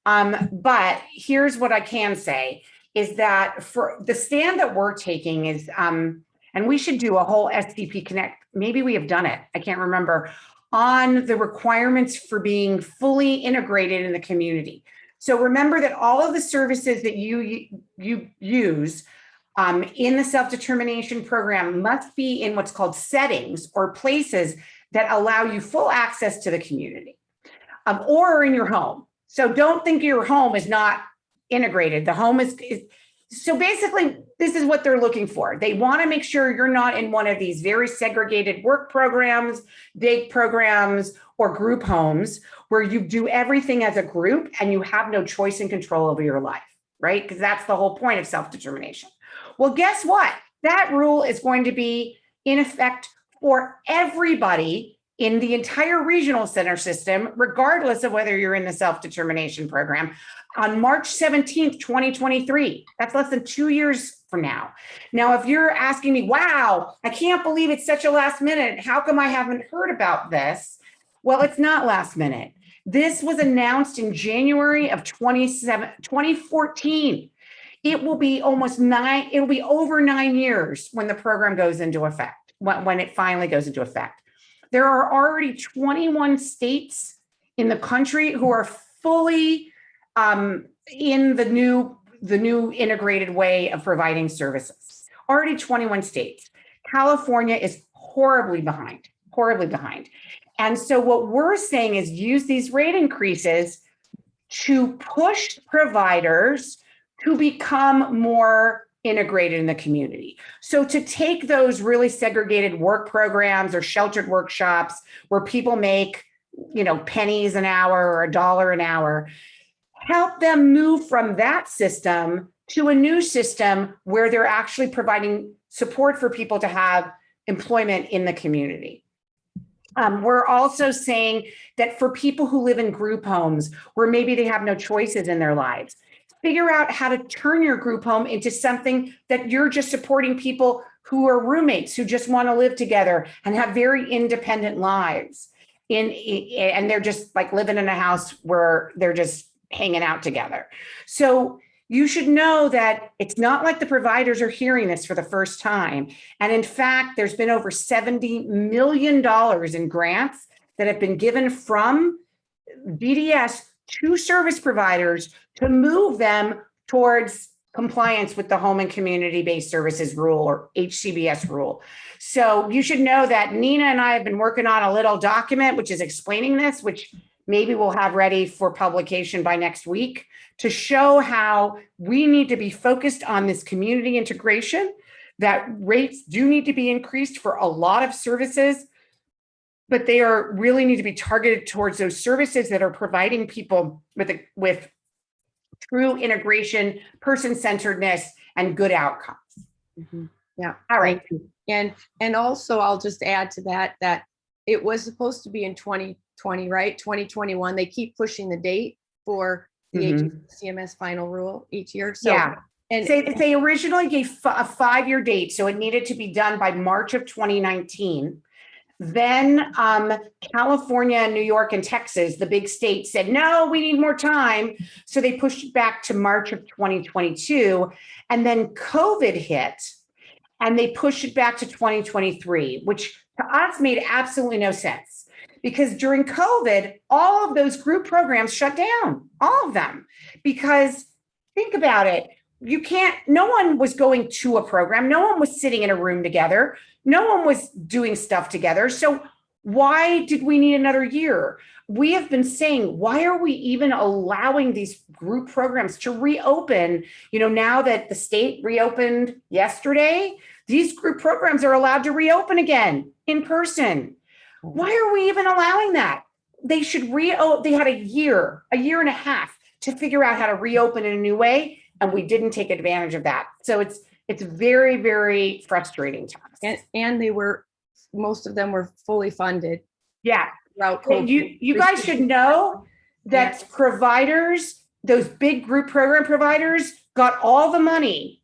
But here's what I can say is that for the stand that we're taking is, and we should do a whole SDP Connect. Maybe we have done it. I can't remember, on the requirements for being fully integrated in the community. So remember that all of the services that you use in the self-determination program must be in what's called settings or places that allow you full access to the community, or in your home. So don't think your home is not integrated. The home is so basically, this is what they're looking for. They want to make sure you're not in one of these very segregated work programs, big programs, or group homes where you do everything as a group and you have no choice and control over your life, right? Because that's the whole point of self-determination. Well, guess what? That rule is going to be in effect for everybody in the entire regional center system, regardless of whether you're in the self-determination program, on March 17th, 2023. That's less than 2 years from now. Now, if you're asking me, wow, I can't believe it's such a last minute, how come I haven't heard about this? Well, it's not last minute. This was announced in January of 2014. It will be it'll be over 9 years when the program goes into effect, when it finally goes into effect. There are already 21 states in the country who are fully in the new integrated way of providing services. Already 21 states. California is horribly behind. And so what we're saying is use these rate increases to push providers to become more integrated in the community. So to take those really segregated work programs or sheltered workshops where people make, pennies an hour or $1 an hour, help them move from that system to a new system where they're actually providing support for people to have employment in the community. We're also saying that for people who live in group homes where maybe they have no choices in their lives, figure out how to turn your group home into something that you're just supporting people who are roommates, who just want to live together and have very independent lives. And they're just like living in a house where they're just hanging out together. So you should know that it's not like the providers are hearing this for the first time. And in fact, there's been over $70 million in grants that have been given from DDS to service providers to move them towards compliance with the Home and Community-Based Services Rule, or HCBS rule. So you should know that Nina and I have been working on a little document which is explaining this, which maybe we'll have ready for publication by next week, to show how we need to be focused on this community integration, that rates do need to be increased for a lot of services, but they really need to be targeted towards those services that are providing people with true integration, person-centeredness, and good outcomes. Mm-hmm. Yeah. All right. And also I'll just add to that it was supposed to be in 2020, right? 2021. They keep pushing the date for the CMS final rule each year. So yeah. And they originally gave a 5-year date, so it needed to be done by March of 2019. Then California, New York, and Texas, the big states, said, no, we need more time. So they pushed it back to March of 2022. And then COVID hit and they pushed it back to 2023, which to us made absolutely no sense. because during COVID, all of those group programs shut down, all of them. Because think about it, no one was going to a program, no one was sitting in a room together, no one was doing stuff together. So why did we need another year? We have been saying, why are we even allowing these group programs to reopen? Now that the state reopened yesterday, these group programs are allowed to reopen again in person. Why are we even allowing that? They should they had a year and a half to figure out how to reopen in a new way, and we didn't take advantage of that. So it's very, very frustrating to us. And most of them were fully funded. Yeah. Throughout COVID. You guys should know that providers, those big group program providers, got all the money,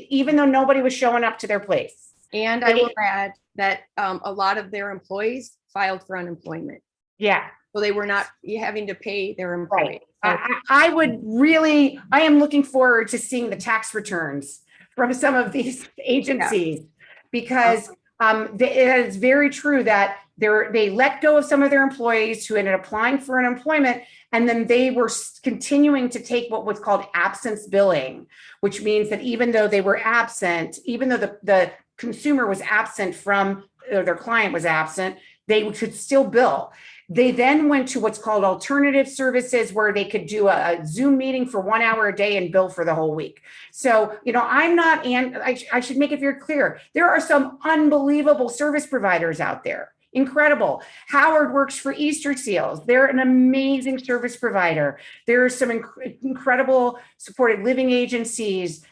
even though nobody was showing up to their place. And I will add that a lot of their employees filed for unemployment. Yeah. So they were not having to pay their employees. Right. I am looking forward to seeing the tax returns from some of these agencies, because it is very true that they let go of some of their employees who ended up applying for unemployment, and then they were continuing to take what was called absence billing, which means that even though they were absent, even though the consumer was absent from, or their client was absent, they could still bill. They then went to what's called alternative services, where they could do a Zoom meeting for 1 hour a day and bill for the whole week. So, I'm not, and I should make it very clear, there are some unbelievable service providers out there. Incredible. Howard works for Easter Seals. They're an amazing service provider. There are some incredible supported living agencies,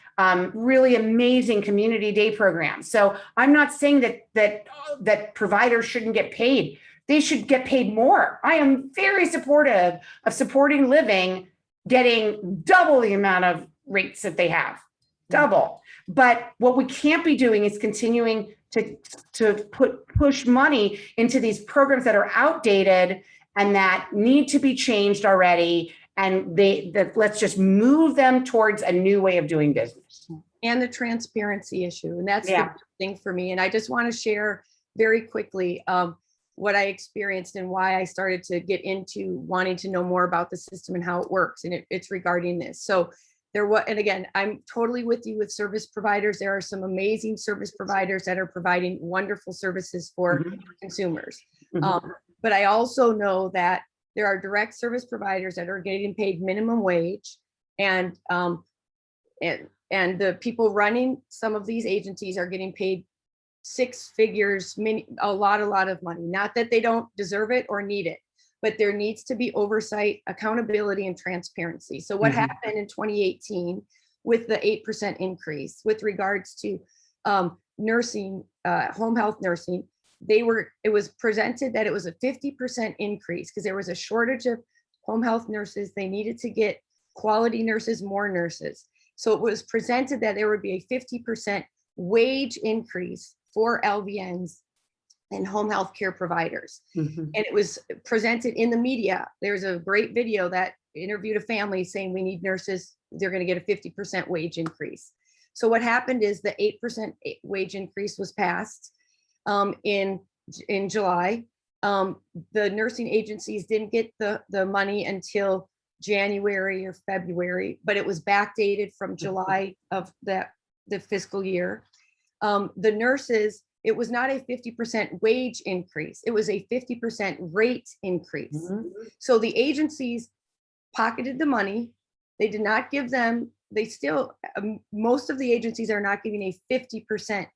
really amazing community day programs. So I'm not saying that providers shouldn't get paid. They should get paid more. I am very supportive of supporting living getting double the amount of rates that they have, double. But what we can't be doing is continuing to push money into these programs that are outdated and that need to be changed already. And let's just move them towards a new way of doing business. And the transparency issue. And that's the thing for me. And I just want to share very quickly what I experienced and why I started to get into wanting to know more about the system and how it works. And it's regarding this. So and again, I'm totally with you with service providers. There are some amazing service providers that are providing wonderful services for consumers. But I also know that there are direct service providers that are getting paid minimum wage, and the people running some of these agencies are getting paid six figures, a lot of money. Not that they don't deserve it or need it, but there needs to be oversight, accountability, and transparency. So what happened in 2018 with the 8% increase with regards to nursing, home health nursing, it was presented that it was a 50% increase because there was a shortage of home health nurses. They needed to get quality nurses, more nurses. So it was presented that there would be a 50% wage increase for LVNs and home health care providers. And it was presented in the media. There's a great video that interviewed a family saying we need nurses. They're going to get a 50% wage increase. So what happened is the 8% wage increase was passed in July. The nursing agencies didn't get the money until January or February, but it was backdated from July of the fiscal year. The nurses, it was not a 50% wage increase. It was a 50% rate increase. So the agencies pocketed the money. They did not give them, most of the agencies are not giving a 50%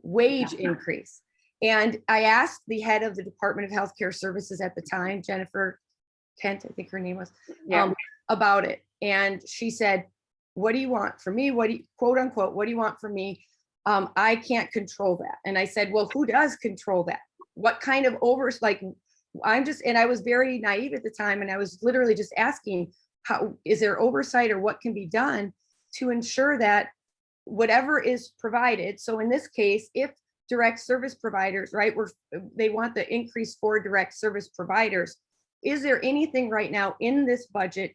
wage increase. And I asked the head of the Department of Healthcare Services at the time, Jennifer Kent, I think her name was, about it. And she said, what do you want from me? Quote unquote, what do you want from me? I can't control that. And I said, well, who does control that? What kind of and I was very naive at the time. And I was literally just asking, is there oversight or what can be done to ensure that whatever is provided? So in this case, if direct service providers, right, they want the increase for direct service providers, is there anything right now in this budget,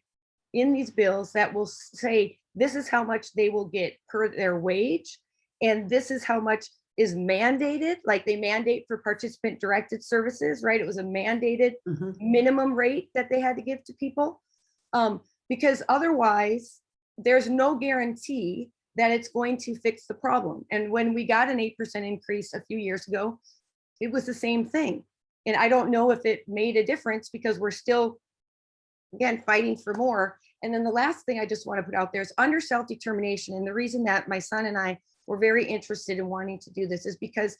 in these bills, that will say this is how much they will get per their wage, and this is how much is mandated, like they mandate for participant directed services, right? It was a mandated minimum rate that they had to give to people. Because otherwise there's no guarantee that it's going to fix the problem. And when we got an 8% increase a few years ago, it was the same thing. And I don't know if it made a difference because we're still, again, fighting for more. And then the last thing I just want to put out there is under self-determination. And the reason that my son and I were very interested in wanting to do this is because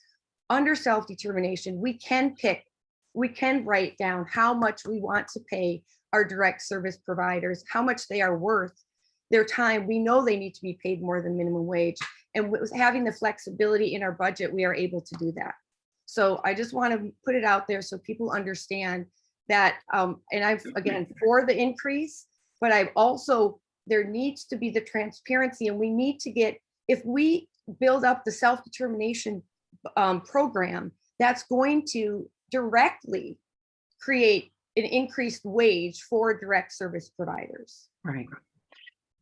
under self-determination, we can write down how much we want to pay our direct service providers, how much they are worth their time. We know they need to be paid more than minimum wage. And with having the flexibility in our budget, we are able to do that. So I just want to put it out there so people understand that, and I've, again, for the increase, but I've also, there needs to be the transparency, and we need to get, if we build up the self-determination program, that's going to directly create an increased wage for direct service providers. Right.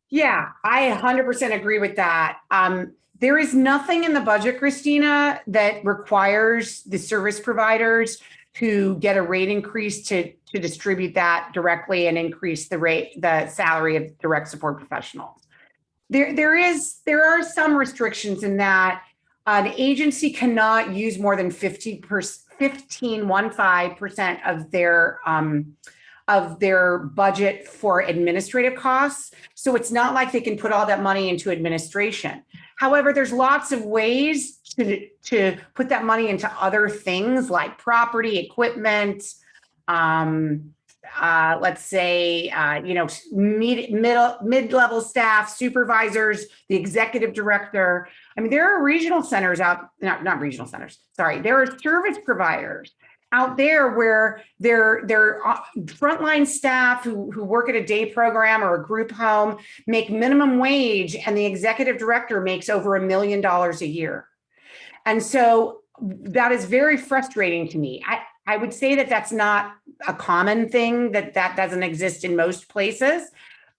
Yeah, I 100% agree with that. There is nothing in the budget, Christina, that requires the service providers to get a rate increase to distribute that directly and increase the salary of direct support professionals. There are some restrictions in that an agency cannot use more than 15% of their budget for administrative costs. So it's not like they can put all that money into administration. However, there's lots of ways to put that money into other things like property, equipment, let's say, mid-level staff, supervisors, the executive director. I mean, there are regional centers not regional centers, sorry. There are service providers out there where they're frontline staff who work at a day program or a group home make minimum wage, and the executive director makes over $1 million a year. And so that is very frustrating to me. I would say that that's not a common thing, that doesn't exist in most places.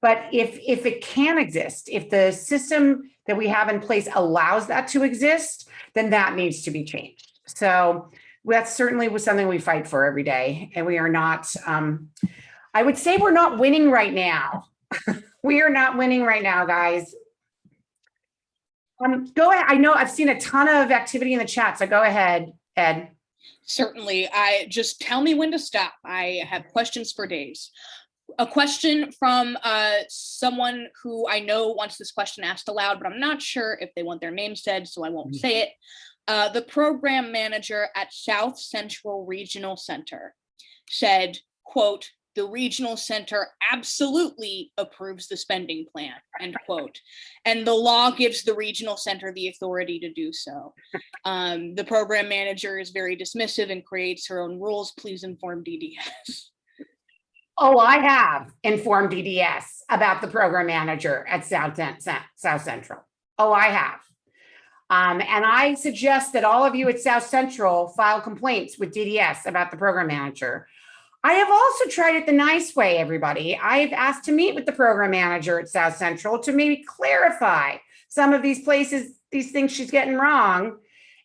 But if it can exist, if the system that we have in place allows that to exist, then that needs to be changed. So that's certainly something we fight for every day. And we are not, I would say we're not winning right now. We are not winning right now, guys. Go ahead. I know I've seen a ton of activity in the chat, so go ahead, Ed. Certainly. Just tell me when to stop. I have questions for days. A question from someone who I know wants this question asked aloud, but I'm not sure if they want their name said, so I won't say it. The program manager at South Central Regional Center said, quote, "The regional center absolutely approves the spending plan," end quote. And the law gives the regional center the authority to do so. The program manager is very dismissive and creates her own rules. Please inform DDS. Oh, I have informed DDS about the program manager at South Central. Oh, I have. And I suggest that all of you at South Central file complaints with DDS about the program manager. I have also tried it the nice way, everybody. I've asked to meet with the program manager at South Central to maybe clarify some of these places, these things she's getting wrong,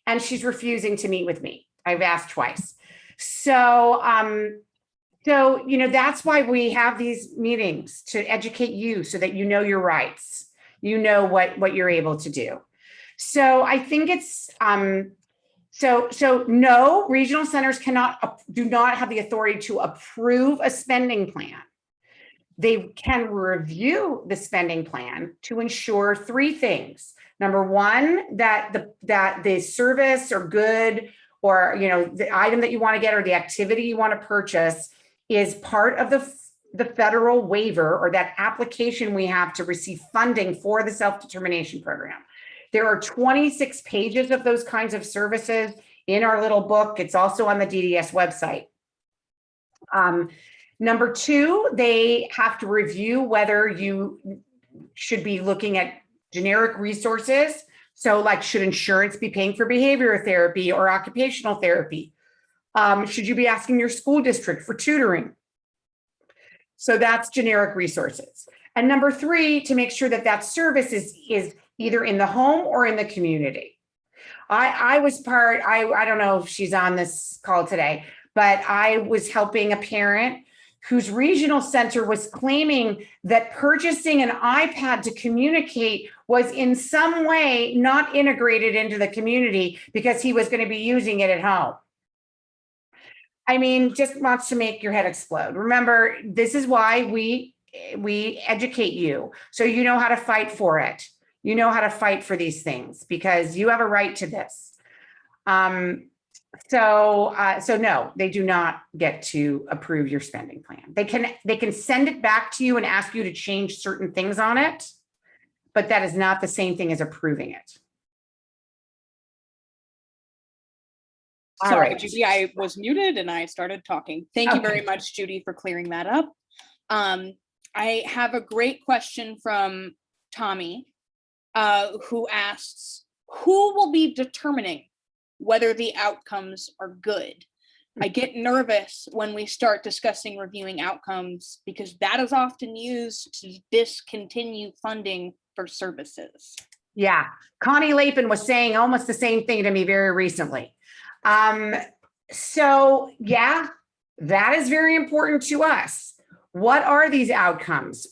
and she's refusing to meet with me. I've asked twice. So, that's why we have these meetings, to educate you so that you know your rights, you know what you're able to do. So I think it's, so no, regional centers do not have the authority to approve a spending plan. They can review the spending plan to ensure three things. Number one, that the service or good, or the item that you want to get or the activity you want to purchase is part of the federal waiver, or that application we have to receive funding for the self-determination program. There are 26 pages of those kinds of services in our little book. It's also on the DDS website. Number two, they have to review whether you should be looking at generic resources. So like, should insurance be paying for behavioral therapy or occupational therapy? Should you be asking your school district for tutoring? So that's generic resources. And number three, to make sure that service is either in the home or in the community. I was part, I don't know if she's on this call today, but I was helping a parent whose regional center was claiming that purchasing an iPad to communicate was in some way not integrated into the community because he was going to be using it at home. I mean, just wants to make your head explode. Remember, this is why we educate you, so you know how to fight for it. You know how to fight for these things because you have a right to this. So no, they do not get to approve your spending plan. They can send it back to you and ask you to change certain things on it, but that is not the same thing as approving it. All Sorry, right. Judy, I was muted and I started talking. Thank you very much, Judy, for clearing that up. I have a great question from Tommy, who asks, who will be determining whether the outcomes are good? I get nervous when we start discussing reviewing outcomes because that is often used to discontinue funding for services. Yeah, Connie Lapin was saying almost the same thing to me very recently. So yeah, that is very important to us. What are these outcomes?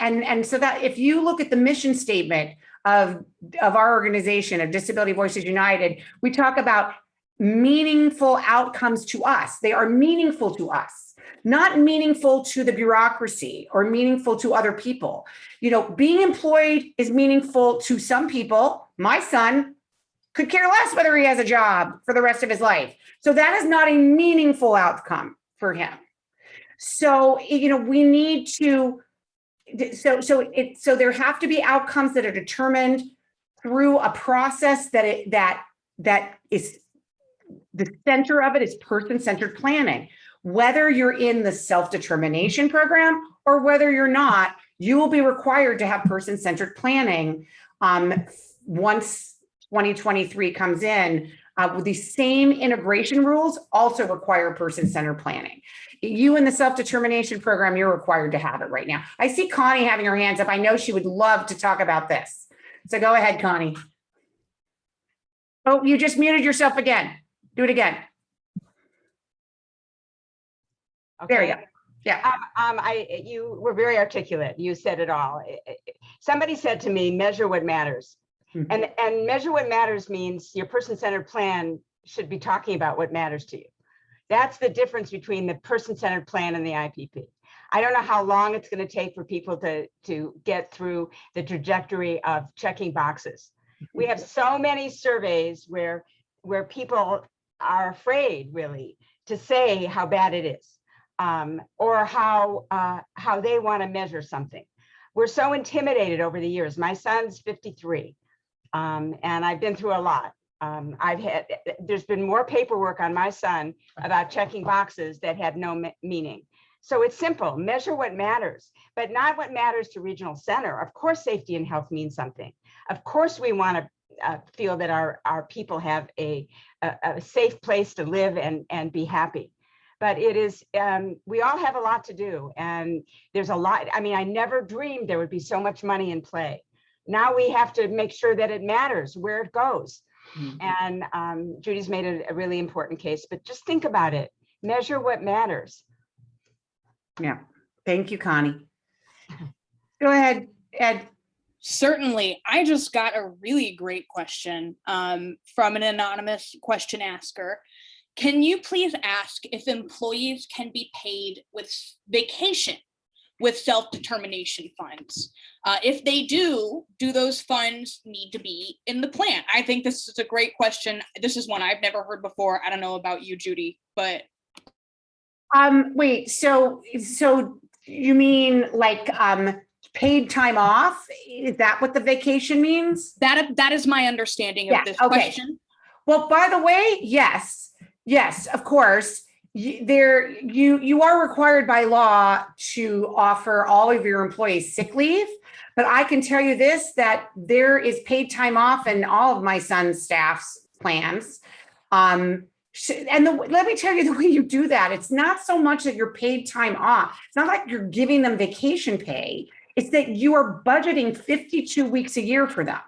And so that if you look at the mission statement of our organization, of Disability Voices United, we talk about meaningful outcomes to us. They are meaningful to us, not meaningful to the bureaucracy or meaningful to other people. You know, being employed is meaningful to some people. My son could care less whether he has a job for the rest of his life. So that is not a meaningful outcome for him. So, you know, we need to, so there have to be outcomes that are determined through a process that is the center of it is person-centered planning. Whether you're in the self-determination program or whether you're not, you will be required to have person-centered planning once 2023 comes in. With the same integration rules also require person-centered planning. You in the self-determination program, you're required to have it right now. I see Connie having her hands up. I know she would love to talk about this. So go ahead, Connie. Oh, you just muted yourself again. Do it again. Okay. There you go. Yeah. You were very articulate. You said it all. Somebody said to me, measure what matters. Mm-hmm. And measure what matters means your person-centered plan should be talking about what matters to you. That's the difference between the person-centered plan and the IPP. I don't know how long it's going to take for people to get through the trajectory of checking boxes. We have so many surveys where people are afraid really to say how bad it is, or how they want to measure something. We're so intimidated over the years. My son's 53, and I've been through a lot. There's been more paperwork on my son about checking boxes that had no meaning. So it's simple, measure what matters, but not what matters to regional center. Of course, safety and health means something. Of course, we want to feel that our people have a safe place to live and be happy. But it is, we all have a lot to do, and there's a lot. I mean, I never dreamed there would be so much money in play. Now we have to make sure that it matters where it goes. Mm-hmm. And Judy's made a really important case, but just think about it. Measure what matters. Yeah. Thank you, Connie. Go ahead, Ed. Certainly. I just got a really great question from an anonymous question asker. Can you please ask if employees can be paid with vacation with self-determination funds? If they do those funds need to be in the plan? I think this is a great question. This is one I've never heard before. I don't know about you, Judy, but. Wait, so you mean like paid time off? Is that what the vacation means? That is my understanding of this question. Well, by the way, yes, of course. You are required by law to offer all of your employees sick leave, but I can tell you this, that there is paid time off in all of my son's staff's plans. Let me tell you the way you do that. It's not so much that you're paid time off. It's not like you're giving them vacation pay. It's that you are budgeting 52 weeks a year for them.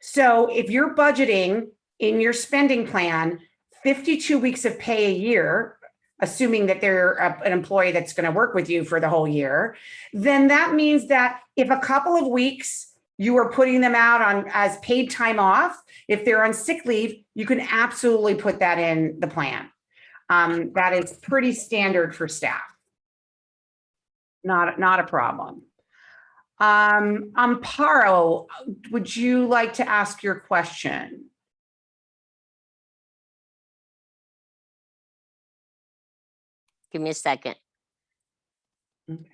So if you're budgeting in your spending plan 52 weeks of pay a year, assuming that they're an employee that's going to work with you for the whole year, then that means that if a couple of weeks you are putting them out on as paid time off, if they're on sick leave, you can absolutely put that in the plan. That is pretty standard for staff. Not a problem. Amparo, would you like to ask your question? Give me a second. Okay.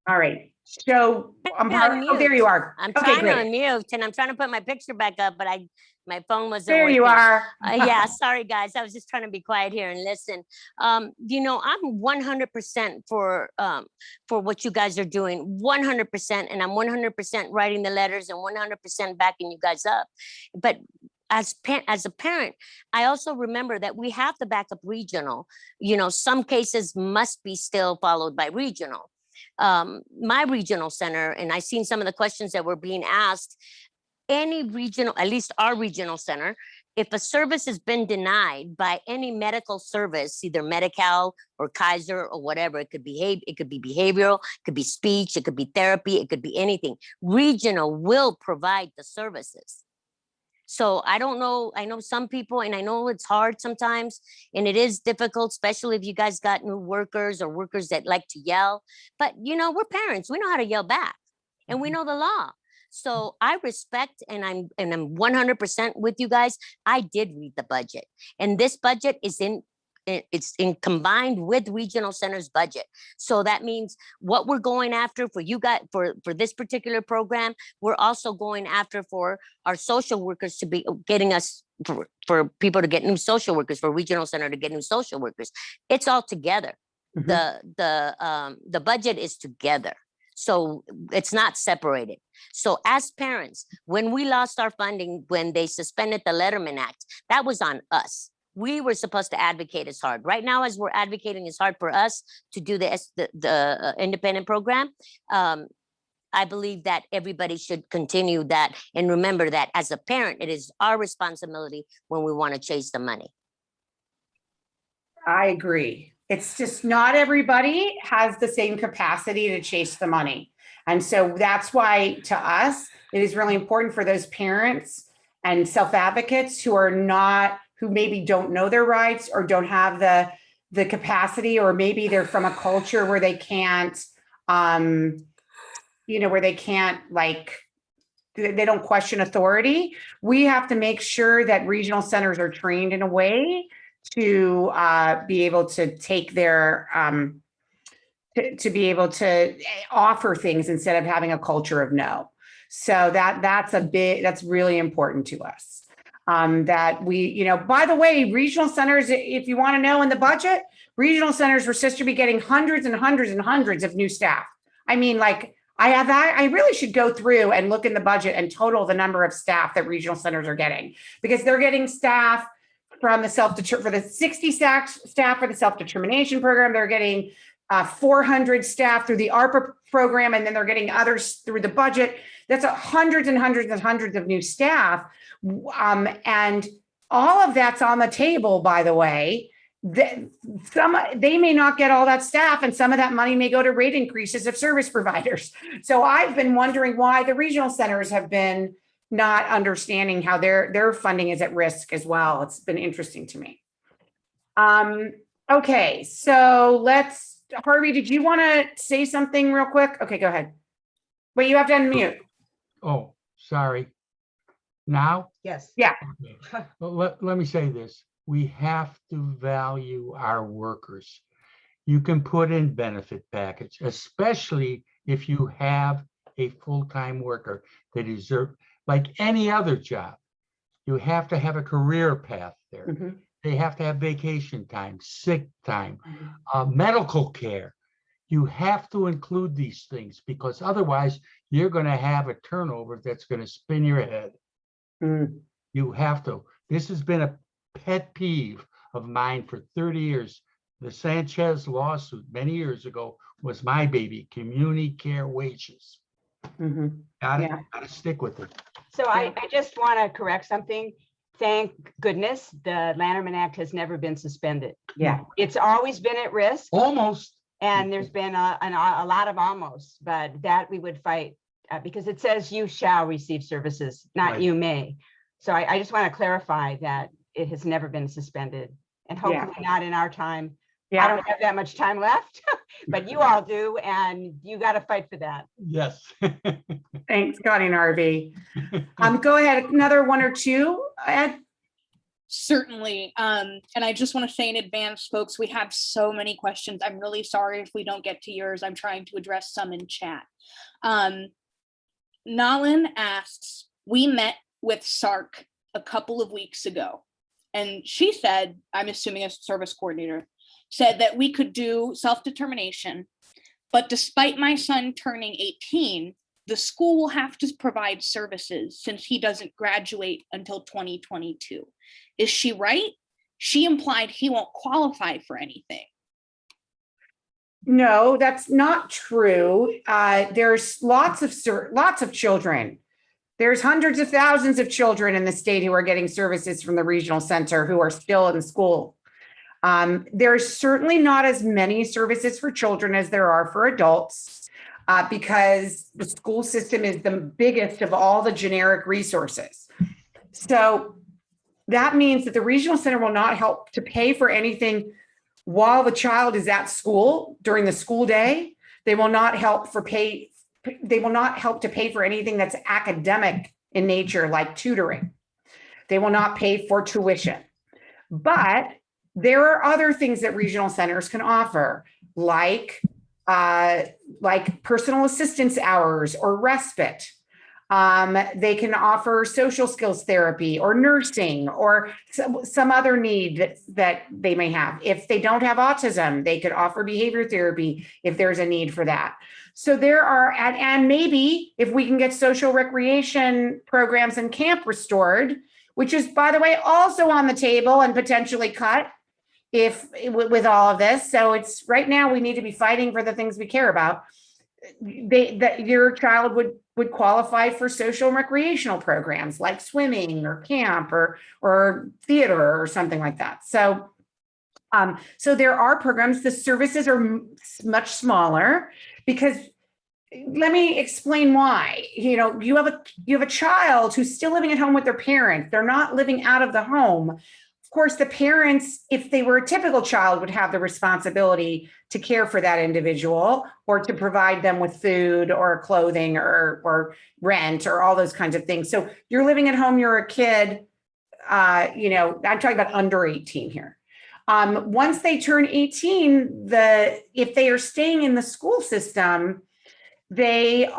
All right. So Amparo, oh, there you are. I'm Okay, trying great. to unmute and I'm trying to put my picture back up, but my phone wasn't There working. you are. Yeah, sorry guys. I was just trying to be quiet here and listen. You know, I'm 100% for what you guys are doing, 100%, and I'm 100% writing the letters and 100% backing you guys up. But as a parent, I also remember that we have the backup regional. You know, some cases must be still followed by regional. My regional center, and I've seen some of the questions that were being asked, any regional, at least our regional center, if a service has been denied by any medical service, either Medi-Cal or Kaiser or whatever, it could be behavioral, it could be speech, it could be therapy, it could be anything. Regional will provide the services. So I don't know, I know some people, and I know it's hard sometimes, and it is difficult, especially if you guys got new workers or workers that like to yell. But you know, we're parents, we know how to yell back, and we know the law. So I respect, and I'm 100% with you guys. I did read the budget, and this budget is combined with regional center's budget. So that means what we're going after for you guys, for this particular program, we're also going after for our social workers to be getting us, for people to get new social workers, for regional center to get new social workers. It's all together. Mm-hmm. The budget is together. So it's not separated. So as parents, when we lost our funding, when they suspended the Letterman Act, that was on us. We were supposed to advocate as hard. Right now, as we're advocating as hard for us to do the independent program, I believe that everybody should continue that and remember that as a parent, it is our responsibility when we want to chase the money. I agree. It's just not everybody has the same capacity to chase the money. And so that's why, to us, it is really important for those parents and self-advocates who maybe don't know their rights or don't have the capacity, or maybe they're from a culture where they can't, where they can't, like, they don't question authority. We have to make sure that regional centers are trained in a way to be able to take their, to be able to offer things instead of having a culture of no. So that's really important to us. That we, by the way, regional centers, if you want to know, in the budget, regional centers were supposed to be getting hundreds and hundreds and hundreds of new staff. I mean, like, I really should go through and look in the budget and total the number of staff that regional centers are getting, because they're getting staff from the 60 staff for the self-determination program. They're getting 400 staff through the ARPA program, and then they're getting others through the budget. That's hundreds and hundreds and hundreds of new staff. And all of that's on the table, by the way. They may not get all that staff, and some of that money may go to rate increases of service providers. So I've been wondering why the regional centers have been not understanding how their funding is at risk as well. It's been interesting to me. Okay, so Harvey, did you want to say something real quick? Okay, go ahead. Wait, you have to unmute. Oh, sorry. Now? Yes. Yeah. Okay. Well, let me say this. We have to value our workers. You can put in benefit package, especially if you have a full-time worker that deserves, like any other job, you have to have a career path there. Mm-hmm. They have to have vacation time, sick time, medical care. You have to include these things, because otherwise you're going to have a turnover that's going to spin your head. Mm. You have to. This has been a pet peeve of mine for 30 years. The Sanchez lawsuit many years ago was my baby, community care wages. Mhm. Gotta, Yeah. gotta stick with it. So I just want to correct something. Thank goodness the Lanterman Act has never been suspended. Yeah. It's always been at risk, Almost. and there's been a lot of almost, but that we would fight because it says you shall receive services, not Right. you may. So I just want to clarify that it has never been suspended, and Yeah. hopefully not in our time. I Yeah. don't have that much time left, but you all do, and you got to fight for that. Yes. Thanks, Scotty and RV. Go ahead, another one or two, Ed. Certainly. And I just want to say in advance, folks, we have so many questions. I'm really sorry if we don't get to yours. I'm trying to address some in chat. Nalin asks, we met with SARC a couple of weeks ago, and she said, I'm assuming a service coordinator, said that we could do self-determination, but despite my son turning 18, the school will have to provide services since he doesn't graduate until 2022. Is she right? She implied he won't qualify for anything. No, that's not true. There's lots of children. There's hundreds of thousands of children in the state who are getting services from the regional center who are still in school. There's certainly not as many services for children as there are for adults because the school system is the biggest of all the generic resources. So that means that the regional center will not help to pay for anything while the child is at school during the school day. They will not help to pay for anything that's academic in nature, like tutoring. They will not pay for tuition. But there are other things that regional centers can offer, like personal assistance hours or respite. They can offer social skills therapy or nursing or some other need that they may have. If they don't have autism, they could offer behavior therapy if there's a need for that. So there are, and maybe if we can get social recreation programs and camp restored, which is, by the way, also on the table and potentially cut with all of this. So it's right now we need to be fighting for the things we care about. That your child would qualify for social and recreational programs like swimming or camp or theater or something like that. So so there are programs. The services are much smaller because let me explain why. You know, you have a child who's still living at home with their parents. They're not living out of the home. Of course, the parents, if they were a typical child, would have the responsibility to care for that individual or to provide them with food or clothing or rent or all those kinds of things. So you're living at home, you're a kid, I'm talking about under 18 here. Once they turn 18, if they are staying in the school system, they're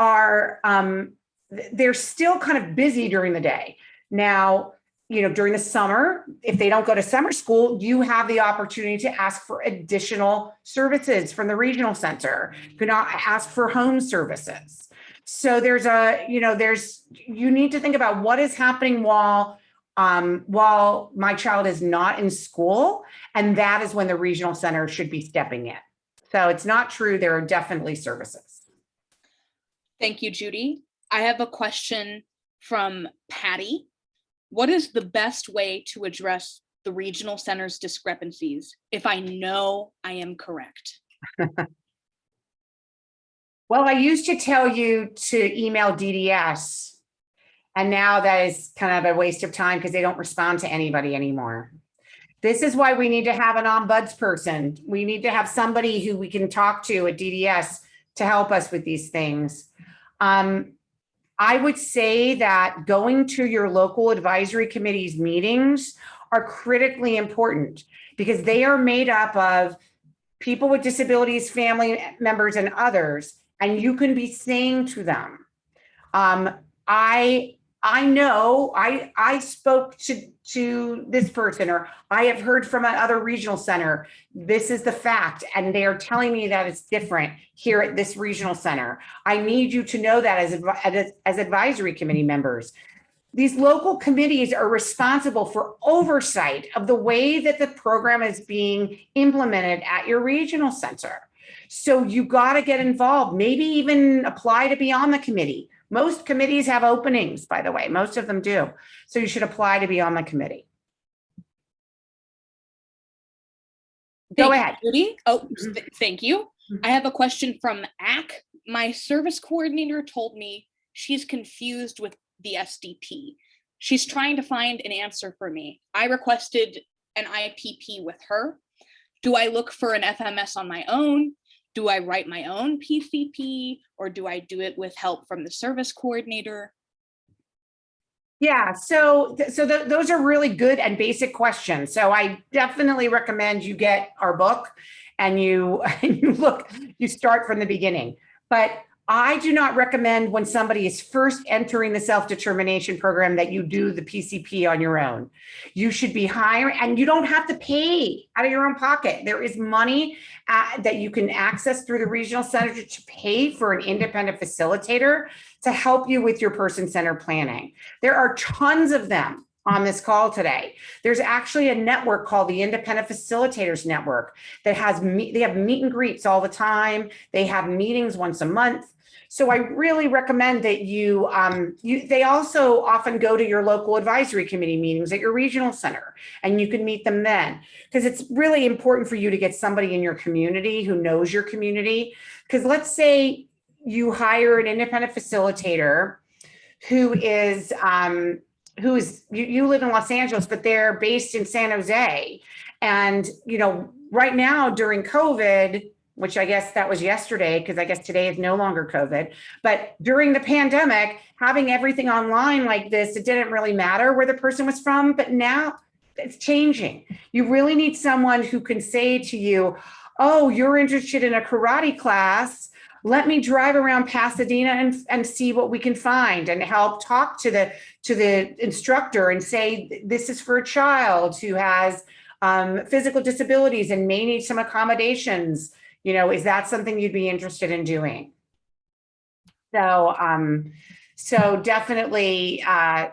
still kind of busy during the day. Now, during the summer, if they don't go to summer school, you have the opportunity to ask for additional services from the regional center. You can ask for home services. So you need to think about what is happening while my child is not in school. And that is when the regional center should be stepping in. So it's not true. There are definitely services. Thank you, Judy. I have a question from Patty. What is the best way to address the regional center's discrepancies if I know I am correct? Well, I used to tell you to email DDS, and now that is kind of a waste of time because they don't respond to anybody anymore. This is why we need to have an ombudsperson. We need to have somebody who we can talk to at DDS to help us with these things. I would say that going to your local advisory committee's meetings are critically important because they are made up of people with disabilities, family members, and others, and you can be saying to them, I know I spoke to this person, or I have heard from another regional center. This is the fact. And they are telling me that it's different here at this regional center. I need you to know that as advisory committee members. These local committees are responsible for oversight of the way that the program is being implemented at your regional center. So you got to get involved, maybe even apply to be on the committee. Most committees have openings, by the way, most of them do. So you should apply to be on the committee. Go Thank you, ahead. Judy. Oh, Mhm. thank you. Mhm. I have a question from AC. My service coordinator told me she's confused with the SDP. She's trying to find an answer for me. I requested an IPP with her. Do I look for an FMS on my own? Do I write my own PCP, or do I do it with help from the service coordinator? Yeah, those are really good and basic questions. So I definitely recommend you get our book and you you start from the beginning. But I do not recommend when somebody is first entering the self-determination program that you do the PCP on your own. You should be hiring, and you don't have to pay out of your own pocket. There is money that you can access through the regional center to pay for an independent facilitator to help you with your person-centered planning. There are tons of them on this call today. There's actually a network called the Independent Facilitators Network that they have meet and greets all the time. They have meetings once a month. So I really recommend that they also often go to your local advisory committee meetings at your regional center, and you can meet them then, because it's really important for you to get somebody in your community who knows your community. Because let's say you hire an independent facilitator who is you live in Los Angeles, but they're based in San Jose. And, right now during COVID, which I guess that was yesterday, because I guess today is no longer COVID, but during the pandemic, having everything online like this, it didn't really matter where the person was from, but now it's changing. You really need someone who can say to you, oh, you're interested in a karate class. Let me drive around Pasadena and see what we can find, and help talk to the instructor and say, this is for a child who has physical disabilities and may need some accommodations. Is that something you'd be interested in doing? So definitely, anyway,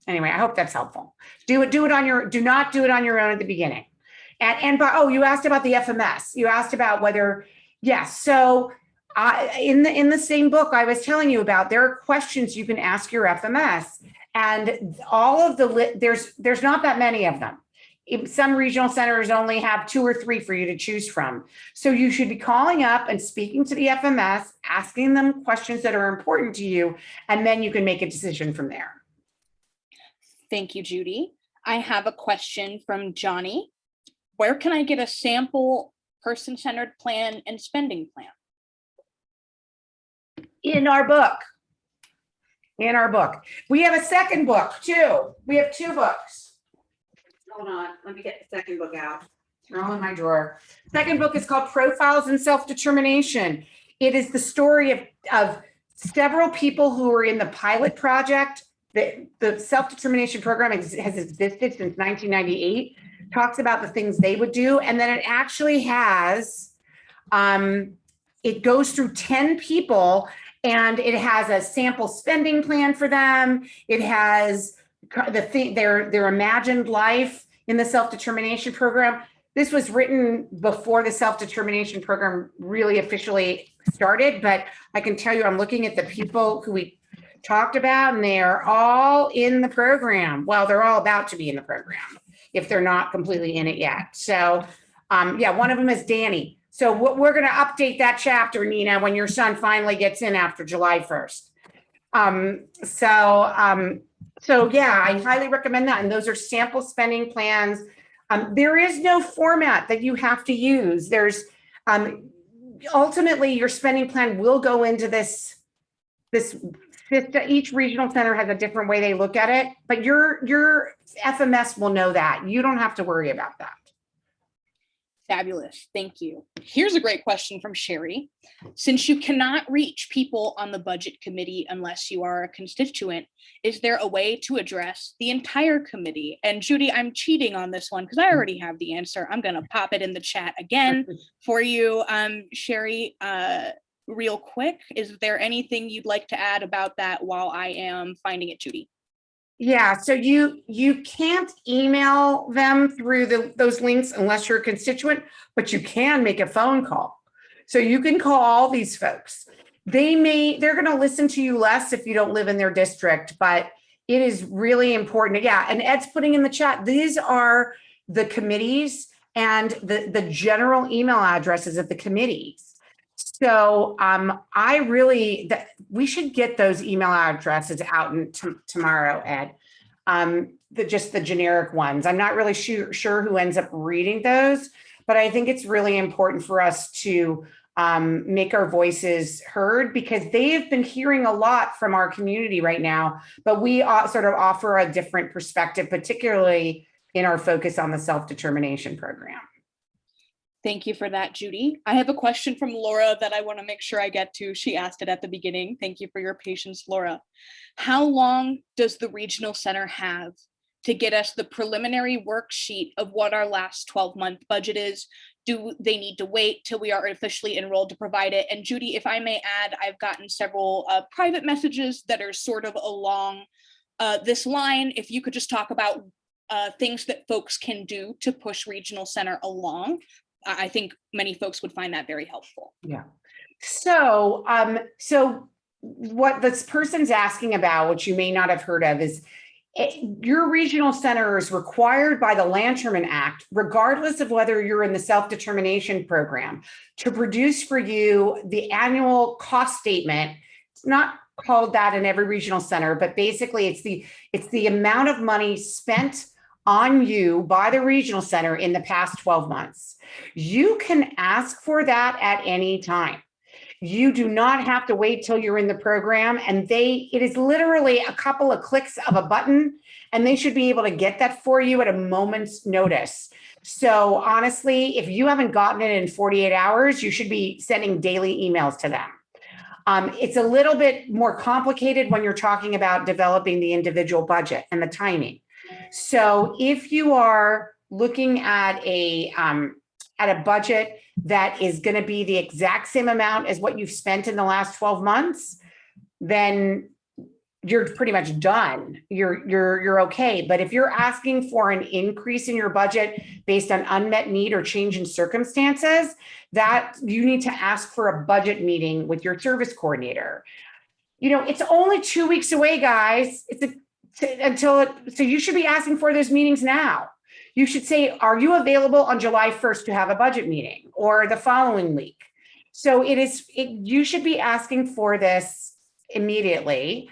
I hope that's helpful. Do not do it on your own at the beginning. You asked about the FMS. You asked about whether, yes. So in the same book I was telling you about, there are questions you can ask your FMS, and all of there's not that many of them. Some regional centers only have 2 or 3 for you to choose from. So you should be calling up and speaking to the FMS, asking them questions that are important to you, and then you can make a decision from there. Thank you, Judy. I have a question from Johnny. Where can I get a sample person-centered plan and spending plan? In our book. We have a second book too. We have 2 books. Hold on, let me get the second book out. They're all in my drawer. Second book is called Profiles in Self-Determination. It is the story of several people who were in the pilot project. The self-determination program has existed since 1998. Talks about the things they would do. And then it actually has, it goes through 10 people, and it has a sample spending plan for them. It has their imagined life in the self-determination program. This was written before the self-determination program really officially started, but I can tell you, I'm looking at the people who we talked about, and they are all in the program. Well, they're all about to be in the program if they're not completely in it yet. So one of them is Danny. So we're going to update that chapter, Nina, when your son finally gets in after July 1st. So yeah, I highly recommend that. And those are sample spending plans. There is no format that you have to use. There's ultimately your spending plan will go into this system. Each regional center has a different way they look at it, but your FMS will know that. You don't have to worry about that. Fabulous, thank you. Here's a great question from Sherry. Since you cannot reach people on the budget committee unless you are a constituent, is there a way to address the entire committee? And Judy, I'm cheating on this one because I already have the answer. I'm gonna pop it in the chat again for you, Sherry, real quick. Is there anything you'd like to add about that while I am finding it, Judy? Yeah, so you can't email them through those links unless you're a constituent, but you can make a phone call. So you can call all these folks. They're going to listen to you less if you don't live in their district, but it is really important. Yeah. And Ed's putting in the chat, these are the committees and the general email addresses of the committees. So we should get those email addresses out tomorrow, Ed. Just the generic ones. I'm not really sure who ends up reading those, but I think it's really important for us to make our voices heard, because they have been hearing a lot from our community right now, but we sort of offer a different perspective, particularly in our focus on the self-determination program. Thank you for that, Judy. I have a question from Laura that I want to make sure I get to. She asked it at the beginning. Thank you for your patience, Laura. How long does the regional center have to get us the preliminary worksheet of what our last 12-month budget is? Do they need to wait till we are officially enrolled to provide it? And Judy, if I may add, I've gotten several private messages that are sort of along this line. If you could just talk about things that folks can do to push regional center along, I think many folks would find that very helpful. Yeah. So what this person's asking about, which you may not have heard of, is your regional center is required by the Lanterman Act, regardless of whether you're in the self-determination program, to produce for you the annual cost statement. It's not called that in every regional center, but basically it's the amount of money spent on you by the regional center in the past 12 months. You can ask for that at any time. You do not have to wait till you're in the program, and it is literally a couple of clicks of a button, and they should be able to get that for you at a moment's notice. So honestly, if you haven't gotten it in 48 hours, you should be sending daily emails to them. It's a little bit more complicated when you're talking about developing the individual budget and the timing. So if you are looking at a budget that is going to be the exact same amount as what you've spent in the last 12 months, then you're pretty much done. You're okay. But if you're asking for an increase in your budget based on unmet need or change in circumstances, that you need to ask for a budget meeting with your service coordinator. It's only 2 weeks away, guys. So you should be asking for those meetings now. You should say, are you available on July 1st to have a budget meeting, or the following week? So you should be asking for this immediately.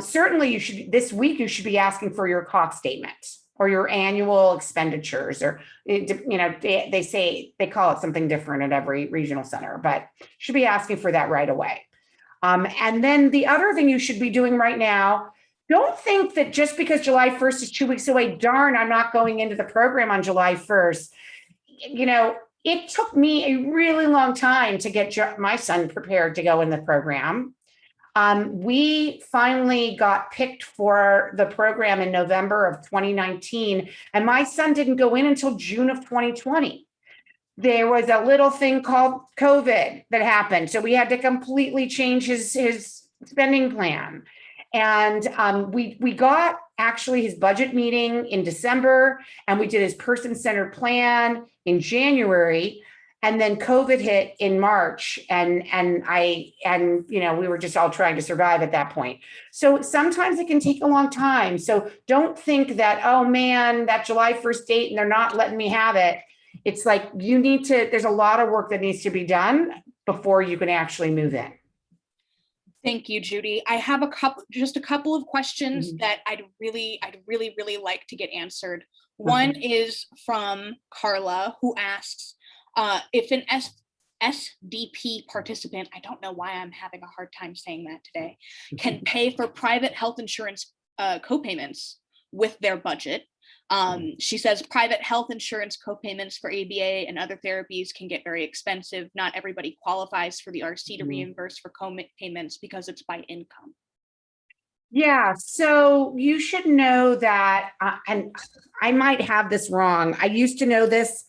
Certainly this week you should be asking for your cost statement or your annual expenditures, or they call it something different at every regional center, but you should be asking for that right away. And then the other thing you should be doing right now, don't think that just because July 1st is 2 weeks away, darn, I'm not going into the program on July 1st. It took me a really long time to get my son prepared to go in the program. We finally got picked for the program in November of 2019, and my son didn't go in until June of 2020. There was a little thing called COVID that happened, so we had to completely change his spending plan. And we got actually his budget meeting in December, and we did his person-centered plan in January, and then COVID hit in March, and we were just all trying to survive at that point. So sometimes it can take a long time. So don't think that, oh man, that July 1st date and they're not letting me have it. It's like there's a lot of work that needs to be done before you can actually move in. Thank you, Judy. I have just a couple of questions that I'd really like to get answered. One is from Carla, who asks if an SDP participant, I don't know why I'm having a hard time saying that today, can pay for private health insurance co-payments with their budget. She says private health insurance co-payments for ABA and other therapies can get very expensive. Not everybody qualifies for the RC to reimburse for co-payments because it's by income. Yeah, so you should know that, and I might have this wrong. I used to know this,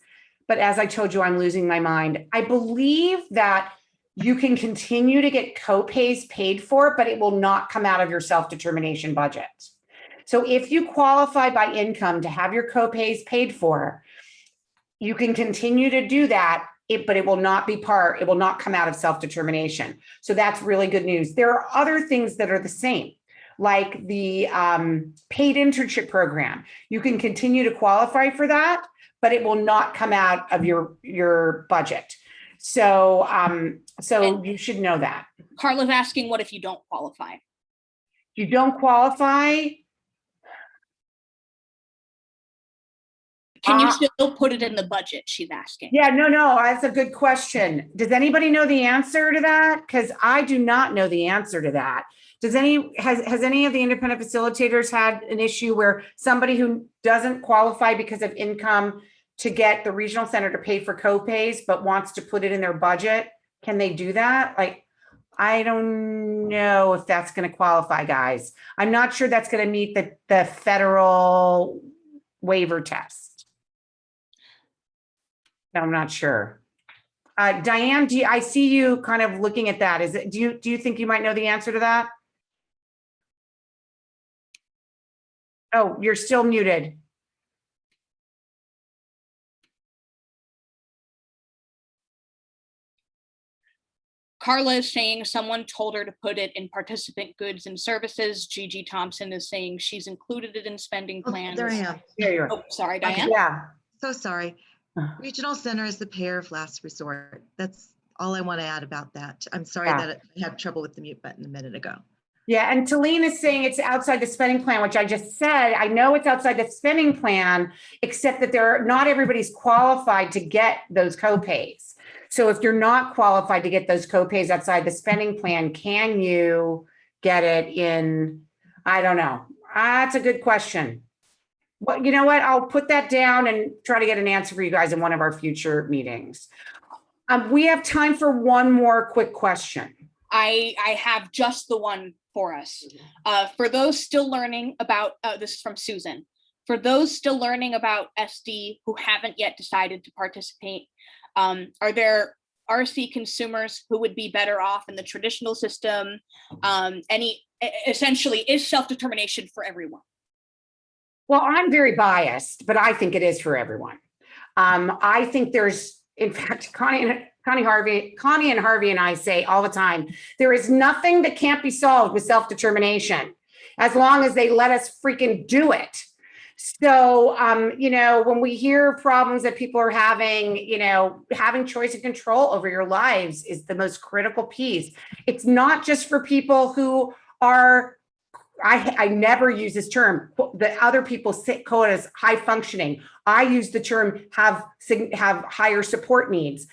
but as I told you, I'm losing my mind. I believe that you can continue to get co-pays paid for, but it will not come out of your self-determination budget. So if you qualify by income to have your co-pays paid for, you can continue to do that but it will not be it will not come out of self-determination. So that's really good news. There are other things that are the same, like the paid internship program. You can continue to qualify for that, but it will not come out of your budget. So, so you should know that. Carla's asking, what if you don't qualify? If you don't qualify, Can you still put it in the budget? She's asking. yeah, no, that's a good question. Does anybody know the answer to that? Because I do not know the answer to that. Has any of the independent facilitators had an issue where somebody who doesn't qualify because of income to get the regional center to pay for co-pays, but wants to put it in their budget? Can they do that? Like, I don't know if that's going to qualify, guys. I'm not sure that's going to meet the federal waiver test. I'm not sure. Diane, I see you kind of looking at that. Do you think you might know the answer to that? Oh, you're still muted. Carla is saying someone told her to put it in participant goods and services. Gigi Thompson is saying she's included it in spending plans. There I am. There you are. Oh, sorry, Okay, Diane. yeah. So sorry. Regional center is the payer of last resort. That's all I want to add about that. I'm sorry Yeah. that I had trouble with the mute button a minute ago. Yeah, and Talene is saying it's outside the spending plan, which I just said. I know it's outside the spending plan, except that not everybody's qualified to get those co-pays. So if you're not qualified to get those co-pays outside the spending plan, can you get it in? I don't know. That's a good question. Well, you know what? I'll put that down and try to get an answer for you guys in one of our future meetings. We have time for one more quick question. I have just the one for us. For those still learning about, this is from Susan. For those still learning about SD who haven't yet decided to participate, are there RC consumers who would be better off in the traditional system? Essentially, is self-determination for everyone? Well, I'm very biased, but I think it is for everyone. I think there's, in fact, Connie and Harvey and I say all the time, there is nothing that can't be solved with self-determination as long as they let us freaking do it. So, when we hear problems that people are having, having choice and control over your lives is the most critical piece. It's not just for people who are, I never use this term, the other people call it as high functioning. I use the term have higher support needs.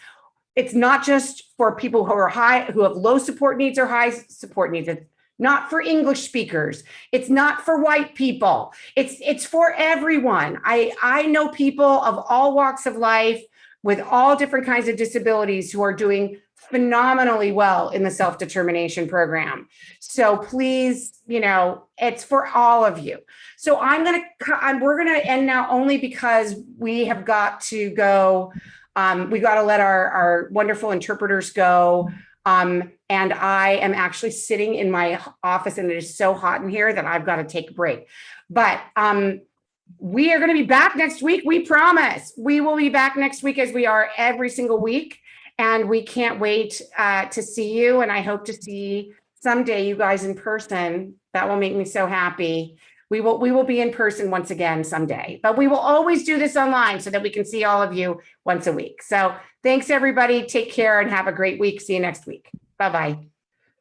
It's not just for people who have low support needs or high support needs. It's not for English speakers. It's not for white people. It's for everyone. I know people of all walks of life with all different kinds of disabilities who are doing phenomenally well in the self-determination program. So please, it's for all of you. So we're going to end now only because we have got to go. We got to let our wonderful interpreters go. And I am actually sitting in my office and it is so hot in here that I've got to take a break. But we are going to be back next week. We promise we will be back next week as we are every single week. And we can't wait to see you. And I hope to see someday you guys in person. That will make me so happy. We will be in person once again someday, but we will always do this online so that we can see all of you once a week. So thanks everybody. Take care and have a great week. See you next week. Bye-bye.